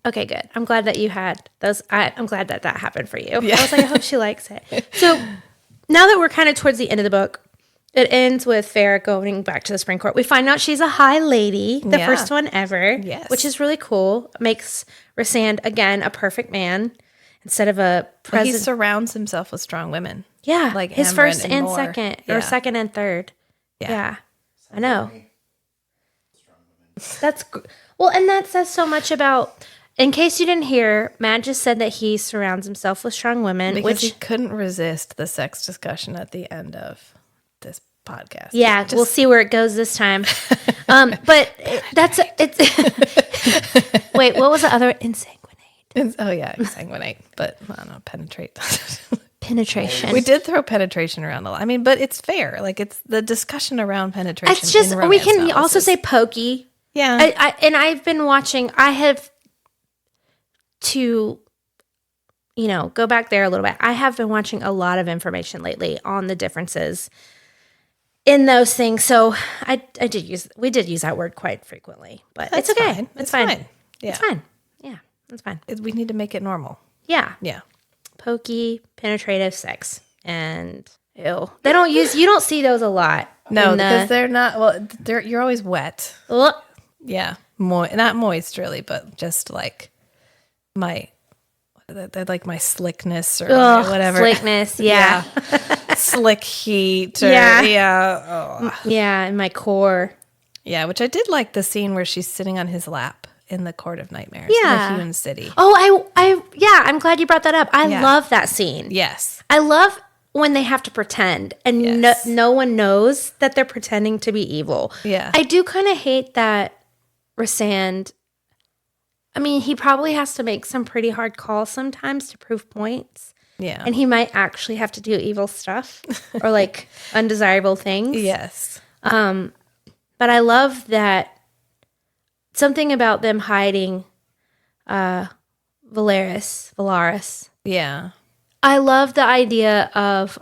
Okay, good. I'm glad that you had those. I'm glad that happened for you. Yeah. I was like, I hope she likes it. So now that we're kind of towards the end of the book, it ends with Farrah going back to the Spring Court. We find out she's a high lady, the Yeah. first one ever, Yes. which is really cool. Makes Rysand, again, a perfect man instead of a He president. surrounds himself with strong women. Yeah, like his Amren first and and more. second, Yeah. or second and third. Yeah. I know. Well, and that says so much about. In case you didn't hear, Matt just said that he surrounds himself with strong women, Because which he couldn't resist the sex discussion at the end of this podcast. yeah, we'll see where it goes this time. But it's wait, what was the other insanguinate? Oh yeah, sanguinate, but I don't know, penetrate. Penetration. We did throw penetration around a lot. I mean, but it's fair. Like it's the discussion around penetration. It's just in we romance can novels also is- say pokey. yeah. And I've been watching. I have to go back there a little bit. I have been watching a lot of information lately on the differences in those things. So we did use that word quite frequently, but That's it's okay. fine. It's fine. Yeah. It's fine. Yeah, it's fine. We need to make it normal. Yeah. Yeah. Pokey, penetrative sex. And ew. You don't see those a lot. No, because they're not, well, you're always wet. Ugh. Yeah. Not moist really, but just like my slickness or whatever. Slickness, yeah. Slick heat or, Yeah, in my core. Yeah, which I did like the scene where she's sitting on his lap in the Court of Nightmares in Yeah. the Human City. Oh, I'm glad you brought that up. I love that scene. Yes. I love when they have to pretend and Yes. no one knows that they're pretending to be evil. Yeah. I do kind of hate that Rysand, I mean, he probably has to make some pretty hard calls sometimes to prove points. Yeah. And he might actually have to do evil stuff or like undesirable things. Yes. But I love that something about them hiding Valaris. Yeah. I love the idea of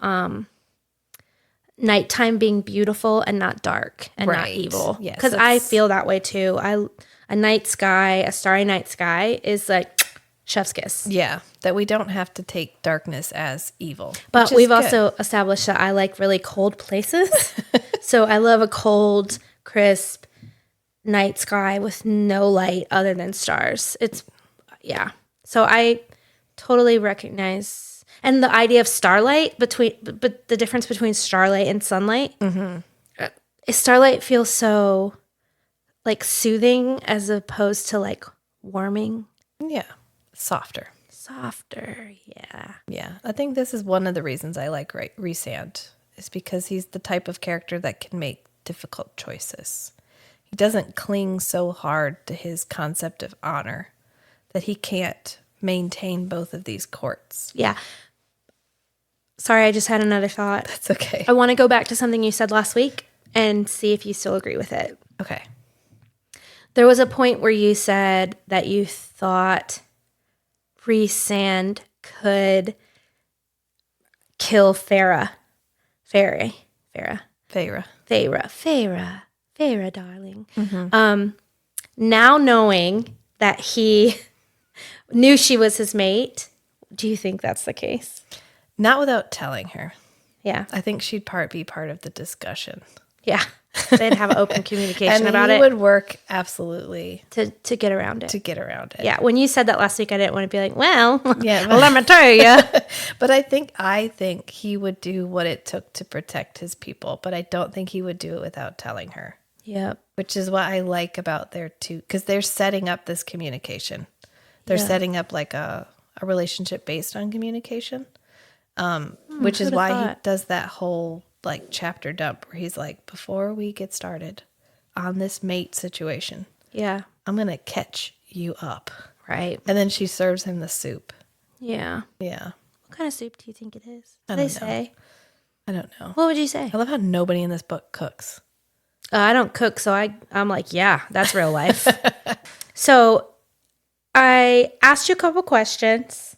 nighttime being beautiful and not dark and not Right. evil. Yes, Because I that's- feel that way too. A night sky, a starry night sky is like chef's kiss. Yeah. That we don't have to take darkness as evil. But which is we've good. also established that I like really cold places. So I love a cold, crisp night sky with no light other than stars. Yeah. So I totally recognize, and the idea of starlight but the difference between starlight and sunlight. Mm-hmm. Starlight feels so like soothing as opposed to like warming, Yeah. Softer. softer. Yeah. Yeah. I think this is one of the reasons I like Rysand is because he's the type of character that can make difficult choices. He doesn't cling so hard to his concept of honor that he can't maintain both of these courts. Yeah. Sorry, I just had another thought. That's okay. I want to go back to something you said last week and see if you still agree with it. Okay. There was a point where you said that you thought Rysand could kill Farah, darling. Now knowing that he knew she was his mate, do you think that's the case? Not without telling her. Yeah. I think she'd be part of the discussion. Yeah. They'd have open communication And about he it would work absolutely to get around it. to get around it. Yeah. When you said that last week, I didn't want to be like, well, Yeah, let me tell you. But I think he would do what it took to protect his people, but I don't think he would do it without telling her. Yep. Which is what I like about their two, because they're setting up this communication. They're setting up like a relationship based on communication, which is who'da why thought? he does that whole like chapter dump where he's like, before we get started on this mate situation, Yeah. I'm going to catch you up. Right. And then she serves him the soup. Yeah. Yeah. What kind of soup do you think it is? I They don't know. say. I don't know. What would you say? I love how nobody in this book cooks. I don't cook, so I'm like, yeah, that's real life. So I asked you a couple questions.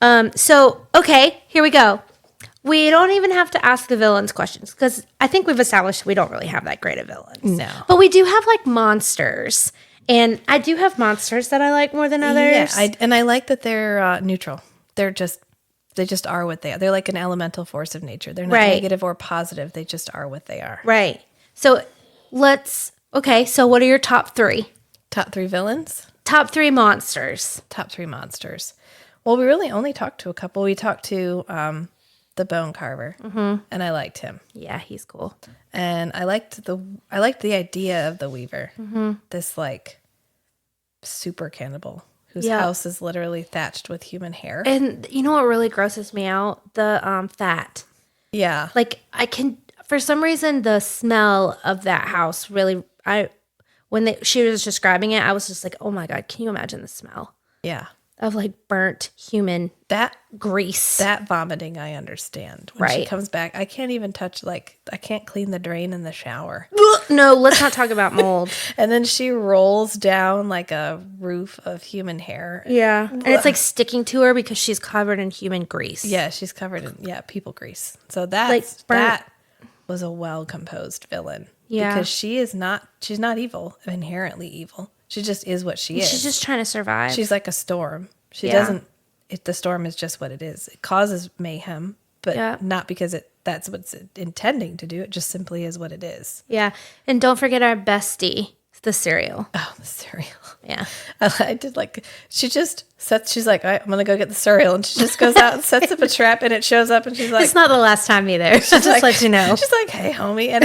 Okay, here we go. We don't even have to ask the villains questions because I think we've established we don't really have that great of villains. No. But we do have like monsters. And I do have monsters that I like more than others. Yeah, I like that they're neutral. They just are what they are. They're like an elemental force of nature. They're not Right. negative or positive. They just are what they are. Right. So so what are your top three? Top three villains? Top three monsters. Top three monsters. Well, we really only talked to a couple. We talked to the Bone Carver, and I liked him. Yeah, he's cool. And I liked the idea of the Weaver. This like super cannibal whose Yeah. house is literally thatched with human hair. And you know what really grosses me out? The fat. Yeah. Like for some reason the smell of that house really she was describing it, I was just like, "Oh my god, can you imagine the smell Yeah. of like burnt human That grease?" vomiting I understand. When she Right. comes back, I can't even touch I can't clean the drain in the shower. No, let's not talk about mold. And then she rolls down like a roof of human hair. Yeah. And it's like sticking to her because she's covered in human grease. Yeah, she's covered in people grease. So Like burnt. that was a well composed villain. Yeah. Because she's not evil, inherently evil. She just is what she is. She's just trying to survive. She's like a storm. She Yeah. doesn't the storm is just what it is. It causes mayhem, but Yeah. not because that's what it's intending to do. It just simply is what it is. Yeah. And don't forget our bestie, the cereal. Oh, the cereal. Yeah. I did like, she's like, all right, I'm going to go get the cereal. And she just goes out and sets up a trap and it shows up and she's like, It's not the last time either. Just like, let you know. She's like, hey, homie. And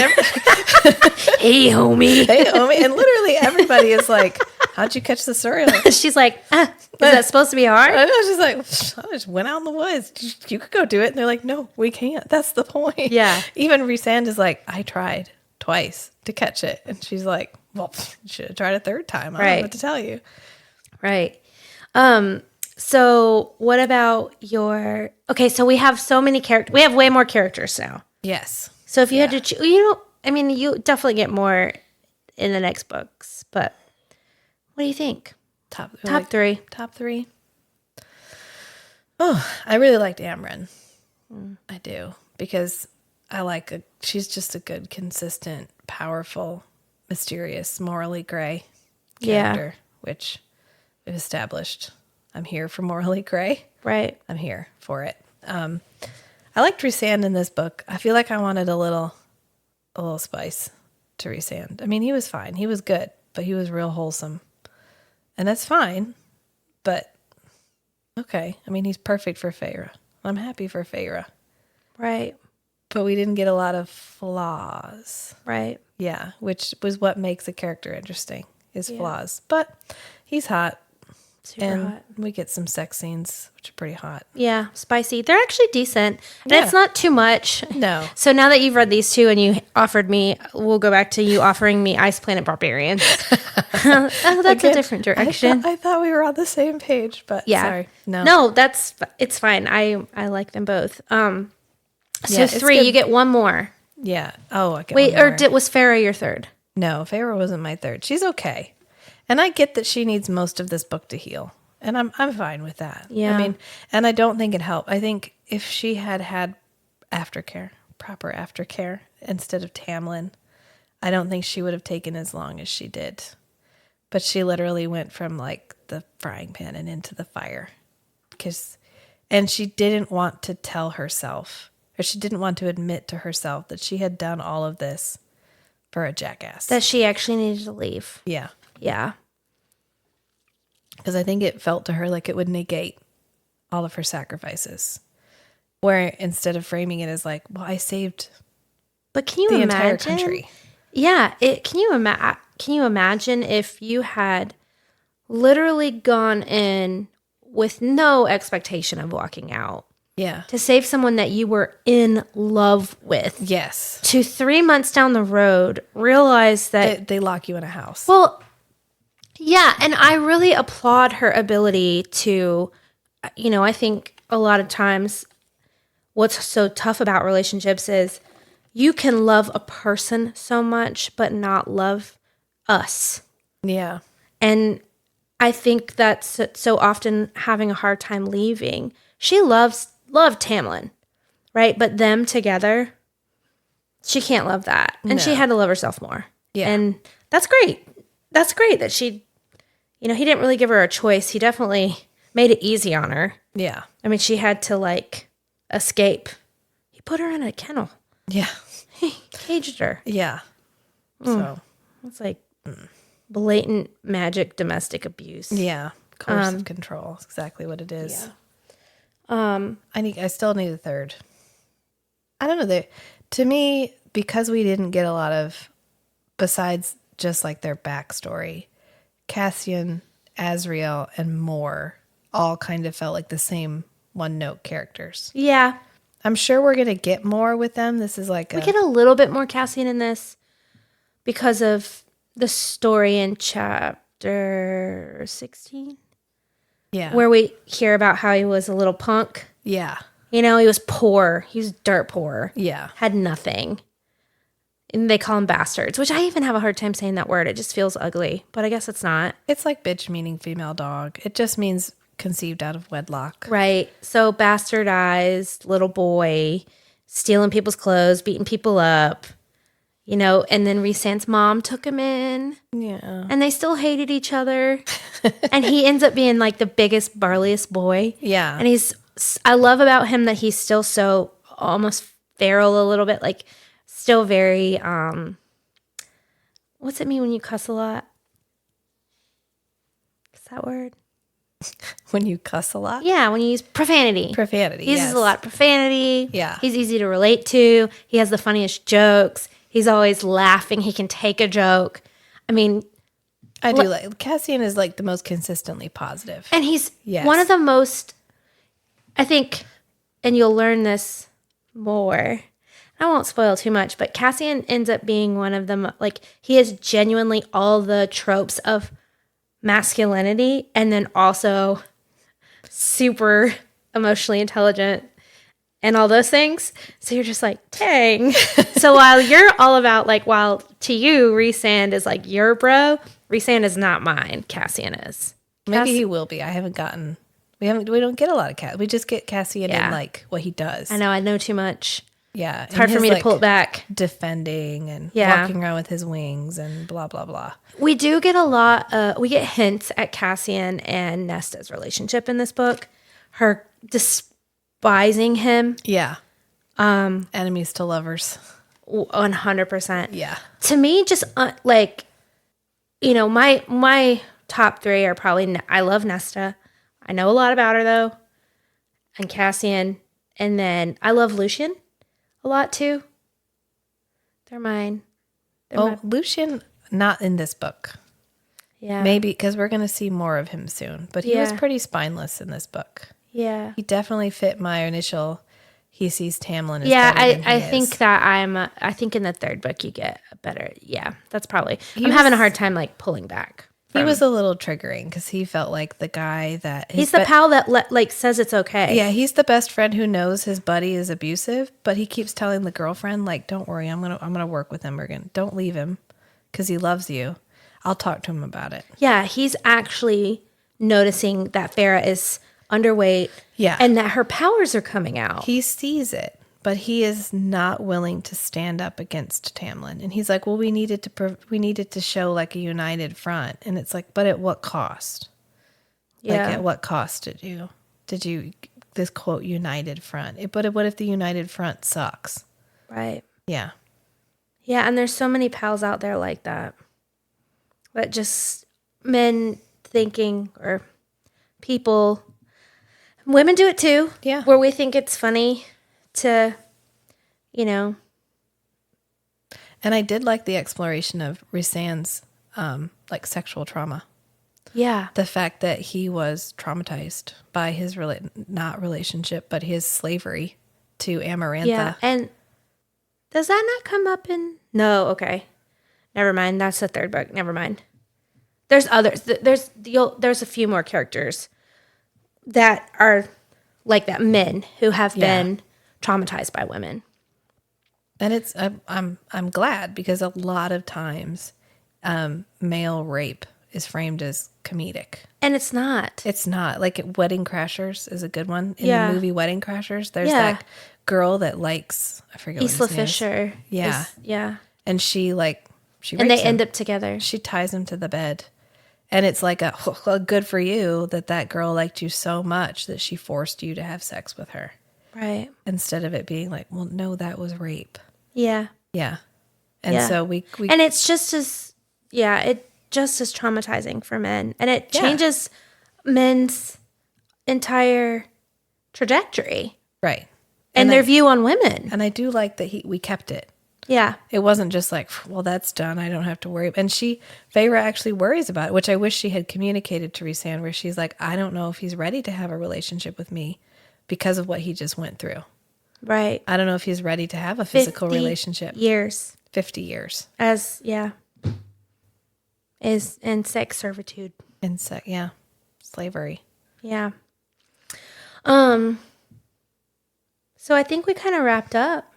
Hey, homie. hey, homie. And literally everybody is like, how'd you catch the cereal? She's like, is that supposed to be hard? I know. She's like, I just went out in the woods. You could go do it. And they're like, no, we can't. That's the point. Yeah. Even Rhysand is like, I tried twice to catch it. And she's like, well, you should have tried a third time. I don't know what to tell you. Right. So what about okay, so we have so many characters. We have way more characters now. Yes. So if you had to choose, I mean, you definitely get more in the next books, but what do you think? Top three. Top three. Oh, I really liked Amryn. I do. Because she's just a good, consistent, powerful, mysterious, morally gray character, which we've established. I'm here for morally gray. Right. I'm here for it. I liked Rhysand in this book. I feel like I wanted a little spice to Rhysand. I mean, he was fine. He was good, but he was real wholesome. And that's fine, but okay. I mean, he's perfect for Feyre. I'm happy for Feyre. Right. But we didn't get a lot of flaws. Right. Yeah, which was what makes a character interesting, is flaws. But he's hot. Super hot. We get some sex scenes, which are pretty hot. Yeah, spicy. They're actually decent. And Yeah. it's not too much. No. So now that you've read these two and you offered me, we'll go back to you offering me Ice Planet Barbarians. Oh, that's a different direction. I thought we were on the same page, but Yeah. sorry. No. No, it's fine. I like them both. So Yeah, it's three, good. you get one more. Yeah. Oh, I get Wait, one or more. was Farrah your third? No, Feyre wasn't my third. She's okay. And I get that she needs most of this book to heal. And I'm fine with that. Yeah. I mean, and I don't think it helped. I think if she had aftercare, proper aftercare, instead of Tamlin, I don't think she would have taken as long as she did. But she literally went from like the frying pan and into the fire. And she didn't want to tell herself, or she didn't want to admit to herself that she had done all of this for a jackass. That she actually needed to leave. Yeah. Yeah. Because I think it felt to her like it would negate all of her sacrifices. Where instead of framing it as like, well, I saved But can you the imagine? entire country. Yeah. Can you imagine if you had literally gone in with no expectation of walking out Yeah. to save someone that you were in love with? Yes. To 3 months down the road, realize that They lock you in a house. well, yeah, and I really applaud her ability to, I think a lot of times what's so tough about relationships is you can love a person so much, but not love us. Yeah. And I think that's so often having a hard time leaving. She loved Tamlin, right? But them together, she can't love that. And she No. had to love herself more. Yeah. And that's great. That's great that she, he didn't really give her a choice. He definitely made it easy on her. Yeah. I mean, she had to escape. He put her in a kennel. Yeah. He caged her. Yeah. So, It's like blatant magic domestic abuse. yeah. Coercive control. Is exactly what it is. I still need a third. I don't know. To me, because we didn't get a lot of, besides just like their backstory, Cassian, Azriel, and Moore all kind of felt like the same one-note characters. Yeah. I'm sure we're going to get more with them. This is like We get a little bit more Cassian in this because of the story in chapter 16, yeah. where we hear about how he was a little punk. Yeah. He was poor. He was dirt poor. Yeah. Had nothing. And they call them bastards, which I even have a hard time saying that word. It just feels ugly, but I guess it's not. It's like bitch meaning female dog. It just means conceived out of wedlock. Right. So bastardized little boy, stealing people's clothes, beating people up, and then Rhysand's mom took him in. Yeah. And they still hated each other. And he ends up being like the biggest, barliest boy. Yeah. And I love about him that he's still so almost feral a little bit, like still very, what's it mean when you cuss a lot? What's that word? When you cuss a lot? Yeah, when you use profanity. Profanity, He uses yes. a lot of profanity. Yeah. He's easy to relate to. He has the funniest jokes. He's always laughing. He can take a joke. I mean, I do like Cassian is like the most consistently positive. and he's Yes. one of the most, I think, and you'll learn this more. I won't spoil too much, but Cassian ends up being one of them. Like, he is genuinely all the tropes of masculinity and then also super emotionally intelligent and all those things. So you're just like, dang. So while you're all about, like, while to you, Rhysand is like your bro, Rhysand is not mine. Cassian is. Maybe he will be. I haven't gotten. We don't get a lot of Cassian. We just get Cassian Yeah. in like what he does. I know too much. Yeah. It's hard for me to pull it back. Defending and Yeah. walking around with his wings and blah blah blah. We do get a lot. We get hints at Cassian and Nesta's relationship in this book. Her despising him, Yeah. Enemies to lovers. 100%. Yeah. To me, just like, my top three are probably. I love Nesta. I know a lot about her though, and Cassian, and then I love Lucian a lot too. They're mine. Well, Lucian, not in this book. Yeah. Maybe because we're going to see more of him soon. But he was Yeah. pretty spineless in this book. Yeah. He definitely fit my initial. He sees Tamlin as Yeah, better than I he think is. that I think in the third book you get a better. Yeah, that's probably. I'm was- having a hard time like pulling back. He from- was a little triggering because he felt like the guy that He's the pal that says it's okay. Yeah, he's the best friend who knows his buddy is abusive, but he keeps telling the girlfriend, like, "Don't worry, I'm gonna work with him. Don't leave him, because he loves you. I'll talk to him about it." Yeah, he's actually noticing that Farah is underweight. Yeah. and that her powers are coming out. He sees it, but he is not willing to stand up against Tamlin. And he's like, "Well, we needed to show like a united front." And it's like, "But at what cost? Like, Yeah. at what cost did you this quote united front? But what if the united front sucks?" Right. Yeah. Yeah, and there's so many pals out there like that. That just men thinking or people. Women do it too. Yeah. Where we think it's funny to, And I did like the exploration of Rhysand's like sexual trauma. yeah. The fact that he was traumatized by his not relationship, but his slavery to Amarantha. Yeah, and does that not come up in? No, okay, never mind. That's the third book. Never mind. There's others. There's a few more characters that are like that. Men who have Yeah. been traumatized by women. And it's I'm glad, because a lot of times male rape is framed as comedic. And it's not. It's not. Like Wedding Crashers is a good one. In Yeah. the movie Wedding Crashers, there's Yeah. that girl that likes, I forget what Isla his name is. Fisher. Yeah. Yeah. And she And they rapes him. end up together. She ties him to the bed. And it's like well, good for you that girl liked you so much that she forced you to have sex with her. Right. Instead of it being like, well, no, that was rape. Yeah. Yeah. And Yeah. so we And it's just as traumatizing for men. And it Yeah. changes men's entire trajectory right. and I- their view on women. And I do like that we kept it. Yeah. It wasn't just like, well, that's done. I don't have to worry. And Feyre actually worries about it, which I wish she had communicated to Rhysand, where she's like, I don't know if he's ready to have a relationship with me because of what he just went through. Right. I don't know if he's ready to have a physical 50 relationship. Years. 50 years. Is in sex servitude. Yeah. Slavery. Yeah. So I think we kind of wrapped up.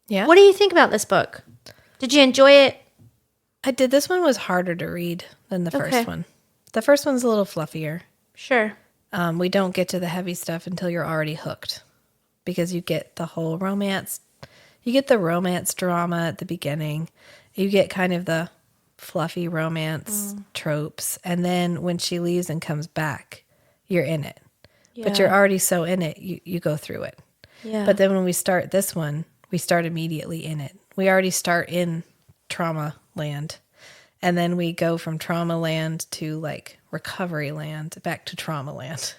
Yeah. What do you think about this book? Did you enjoy it? I did. This one was harder to read than the Okay. first one. The first one's a little fluffier. Sure. We don't get to the heavy stuff until you're already hooked, because you get the whole romance. You get the romance drama at the beginning. You get kind of the fluffy romance tropes. And then when she leaves and comes back, you're in it. But you're already so in it, you go through it. Yeah. But then when we start this one, we start immediately in it. We already start in trauma land. And then we go from trauma land to like recovery land back to trauma land.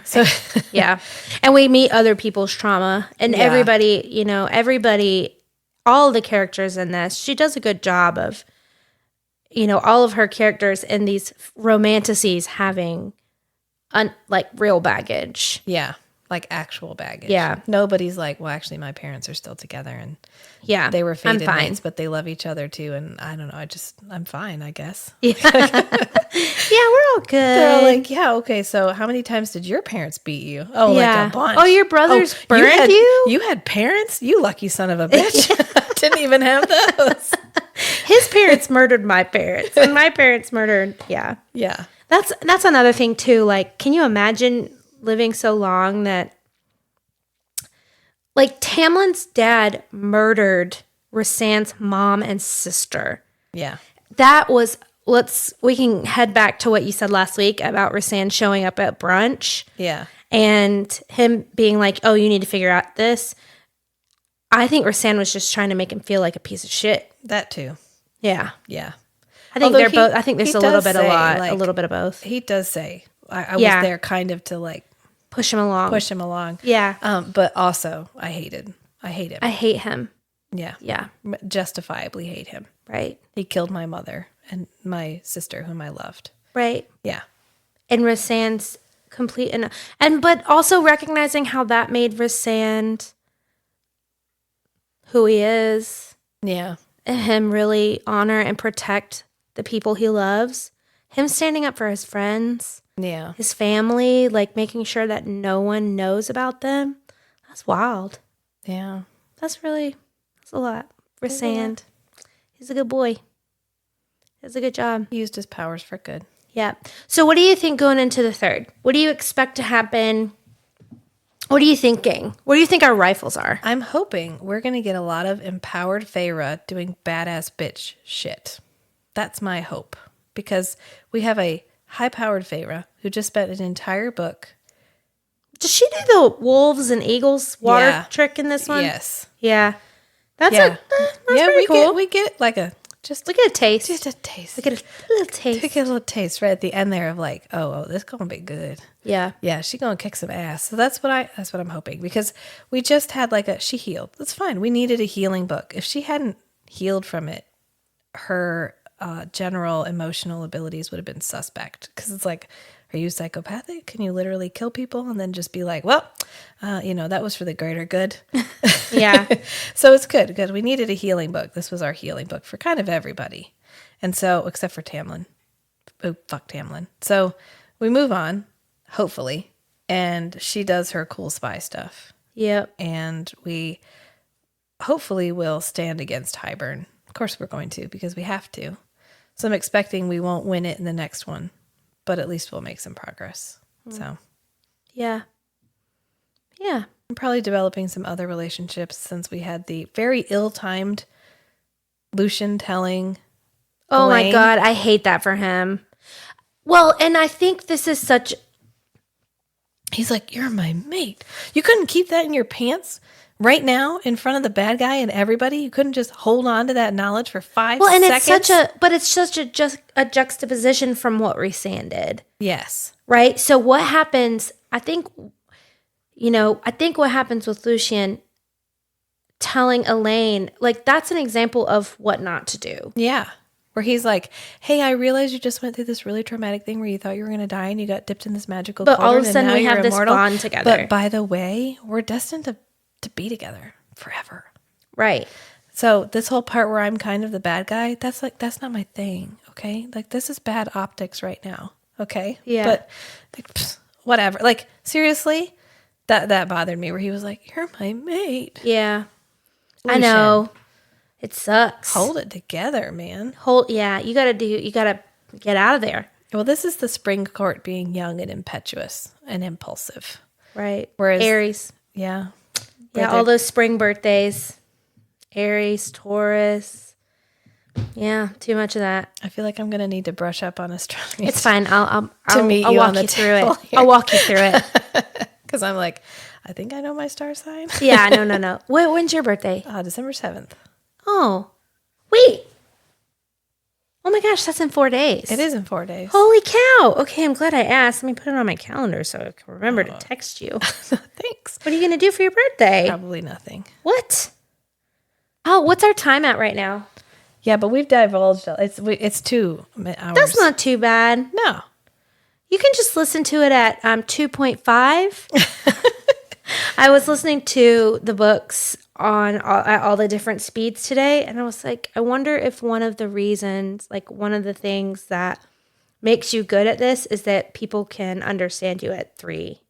So Yeah. And we meet other people's trauma, and Yeah. everybody, all the characters in this, she does a good job of, all of her characters in these romanticities having like real baggage. yeah, like actual baggage. Yeah. Nobody's like, well, actually my parents are still together and Yeah. they were I'm fated fine. mates, but they love each other too. And I don't know. I'm fine, I guess. Yeah. Yeah, we're all good. They're all like, yeah, okay. So how many times did your parents beat you? Oh, Yeah. like a bunch. Oh, your brothers burned had, you? You had parents? You lucky son of a bitch. Didn't even have those. His parents murdered my parents, and my parents murdered. Yeah. Yeah. That's another thing too. Like, can you imagine living so long that, like, Tamlin's dad murdered Rasan's mom and sister? Yeah. That was, we can head back to what you said last week about Rasan showing up at brunch Yeah. and him being like, "Oh, you need to figure out this." I think Rasan was just trying to make him feel like a piece of shit. That too. Yeah. Yeah. I think Although they're he- both. I think there's he a little does bit, say, a like- little bit of both. He does say, I Yeah. was there kind of to like Push him along. push him along. Yeah. But also I hate him. I hate him. Yeah. Yeah. Justifiably hate him. Right. He killed my mother and my sister whom I loved. Right. Yeah. And Rasan's complete and but also recognizing how that made Rasan who he is, Yeah. and him really honor and protect the people he loves. Him standing up for his friends, Yeah. his family, like making sure that no one knows about them. That's wild. Yeah. That's a lot. Rasan, he's a good boy. He does a good job. He used his powers for good. Yeah. So what do you think going into the third? What do you expect to happen? What are you thinking? What do you think our rifles are? I'm hoping we're going to get a lot of empowered Feyre doing badass bitch shit. That's my hope. Because we have a high-powered Feyre who just spent an entire book. Does she do the wolves and eagles water Yeah. trick in this one? Yes. Yeah. That's Yeah. that's pretty cool. we get like a We get a taste. just a taste. We get a little taste. We get a little taste right at the end there of like, oh, this gonna be good. Yeah. Yeah, she gonna kick some ass. So that's what I'm hoping, because we just had she healed. That's fine. We needed a healing book. If she hadn't healed from it, her general emotional abilities would have been suspect. Because it's like, are you psychopathic? Can you literally kill people and then just be like, well, that was for the greater good? Yeah. So it's good because we needed a healing book. This was our healing book for kind of everybody. And so, except for Tamlin. Oh, fuck Tamlin. So we move on, hopefully. And she does her cool spy stuff. Yep. And we hopefully will stand against Hybern. Of course we're going to, because we have to. So I'm expecting we won't win it in the next one, but at least we'll make some progress. So Yeah. Yeah. I'm probably developing some other relationships, since we had the very ill-timed Lucian telling Oh my Elaine. God. I hate that for him. Well, and I think this is such. He's like, you're my mate. You couldn't keep that in your pants right now in front of the bad guy and everybody? You couldn't just hold on to that knowledge for 5 Well, and seconds? it's such a juxtaposition from what Rhysand did, Yes. right? So what happens? I think what happens with Lucian telling Elaine, like, that's an example of what not to do. Yeah. Where he's like, hey, I realize you just went through this really traumatic thing where you thought you were going to die and you got dipped in this magical But all of a cauldron and sudden now we you're have this immortal. bond together. But by the way, we're destined to be together forever. Right. So this whole part where I'm kind of the bad guy, that's not my thing, okay? Like, this is bad optics right now, okay? Yeah. But like, whatever. Like, seriously, that bothered me, where he was like, you're my mate. Yeah. I Lucian. know. It sucks. Hold it together, man. Yeah, you gotta get out of there. Well, this is the spring court being young and impetuous and impulsive. Right. Whereas Aries. Yeah. Yeah, all those spring birthdays. Aries, Taurus. Yeah, too much of that. I feel like I'm going to need to brush up on astrology. It's fine. I'll meet I'll you walk on the you through table it. here. I'll walk you through it. Because I'm like, I think I know my star sign. Yeah, no. When's your birthday? December 7th. Oh, wait. Oh my gosh, that's in 4 days. It is in 4 days. Holy cow. Okay, I'm glad I asked. Let me put it on my calendar so I can remember to text you. Thanks. What are you going to do for your birthday? Probably nothing. What? Oh, what's our time at right now? Yeah, but we've divulged. It's 2 hours. That's not too bad. No. You can just listen to it at 2.5. I was listening to the books at all the different speeds today, and I was like, I wonder if one of the reasons, like one of the things that makes you good at this is that people can understand you at 3.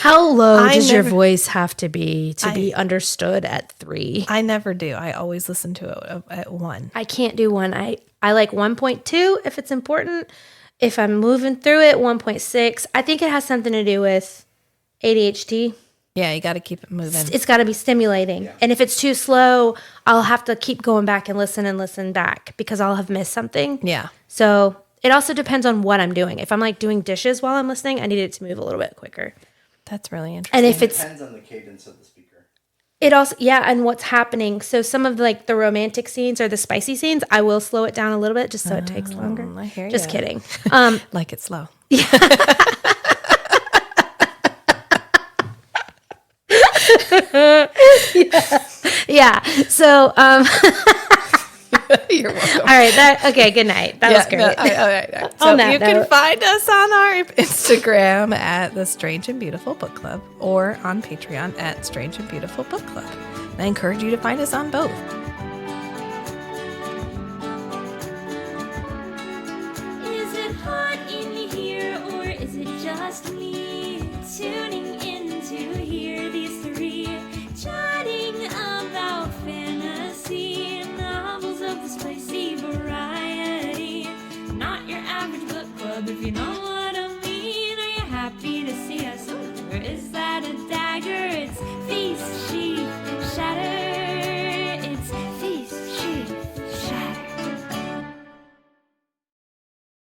How low does your voice have to be understood at 3? I never do. I always listen to it at 1. I can't do 1. I like 1.2 if it's important. If I'm moving through it, 1.6. I think it has something to do with ADHD. Yeah, you got to keep it moving. It's got to be stimulating. Yeah. And if it's too slow, I'll have to keep going back and listen back because I'll have missed something. Yeah. So it also depends on what I'm doing. If I'm like doing dishes while I'm listening, I need it to move a little bit quicker. That's really interesting. And if it depends on the cadence of the speaker. It also, yeah, and what's happening. So some of like the romantic scenes or the spicy scenes, I will slow it down a little bit just so it takes longer. I hear you. Just kidding. Like it's slow. Yeah. So, You're welcome. all right. Okay. Good night. That was great. All right. On So that you can note. find us on our Instagram at the Strange and Beautiful Book Club or on Patreon at Strange and Beautiful Book Club. I encourage you to find us on both. Is it hot in here or is it just me tuning in to hear these 3 chatting about fantasy novels of the spicy variety? Not your average book club, if you know what I mean. Are you happy to see us over? Is that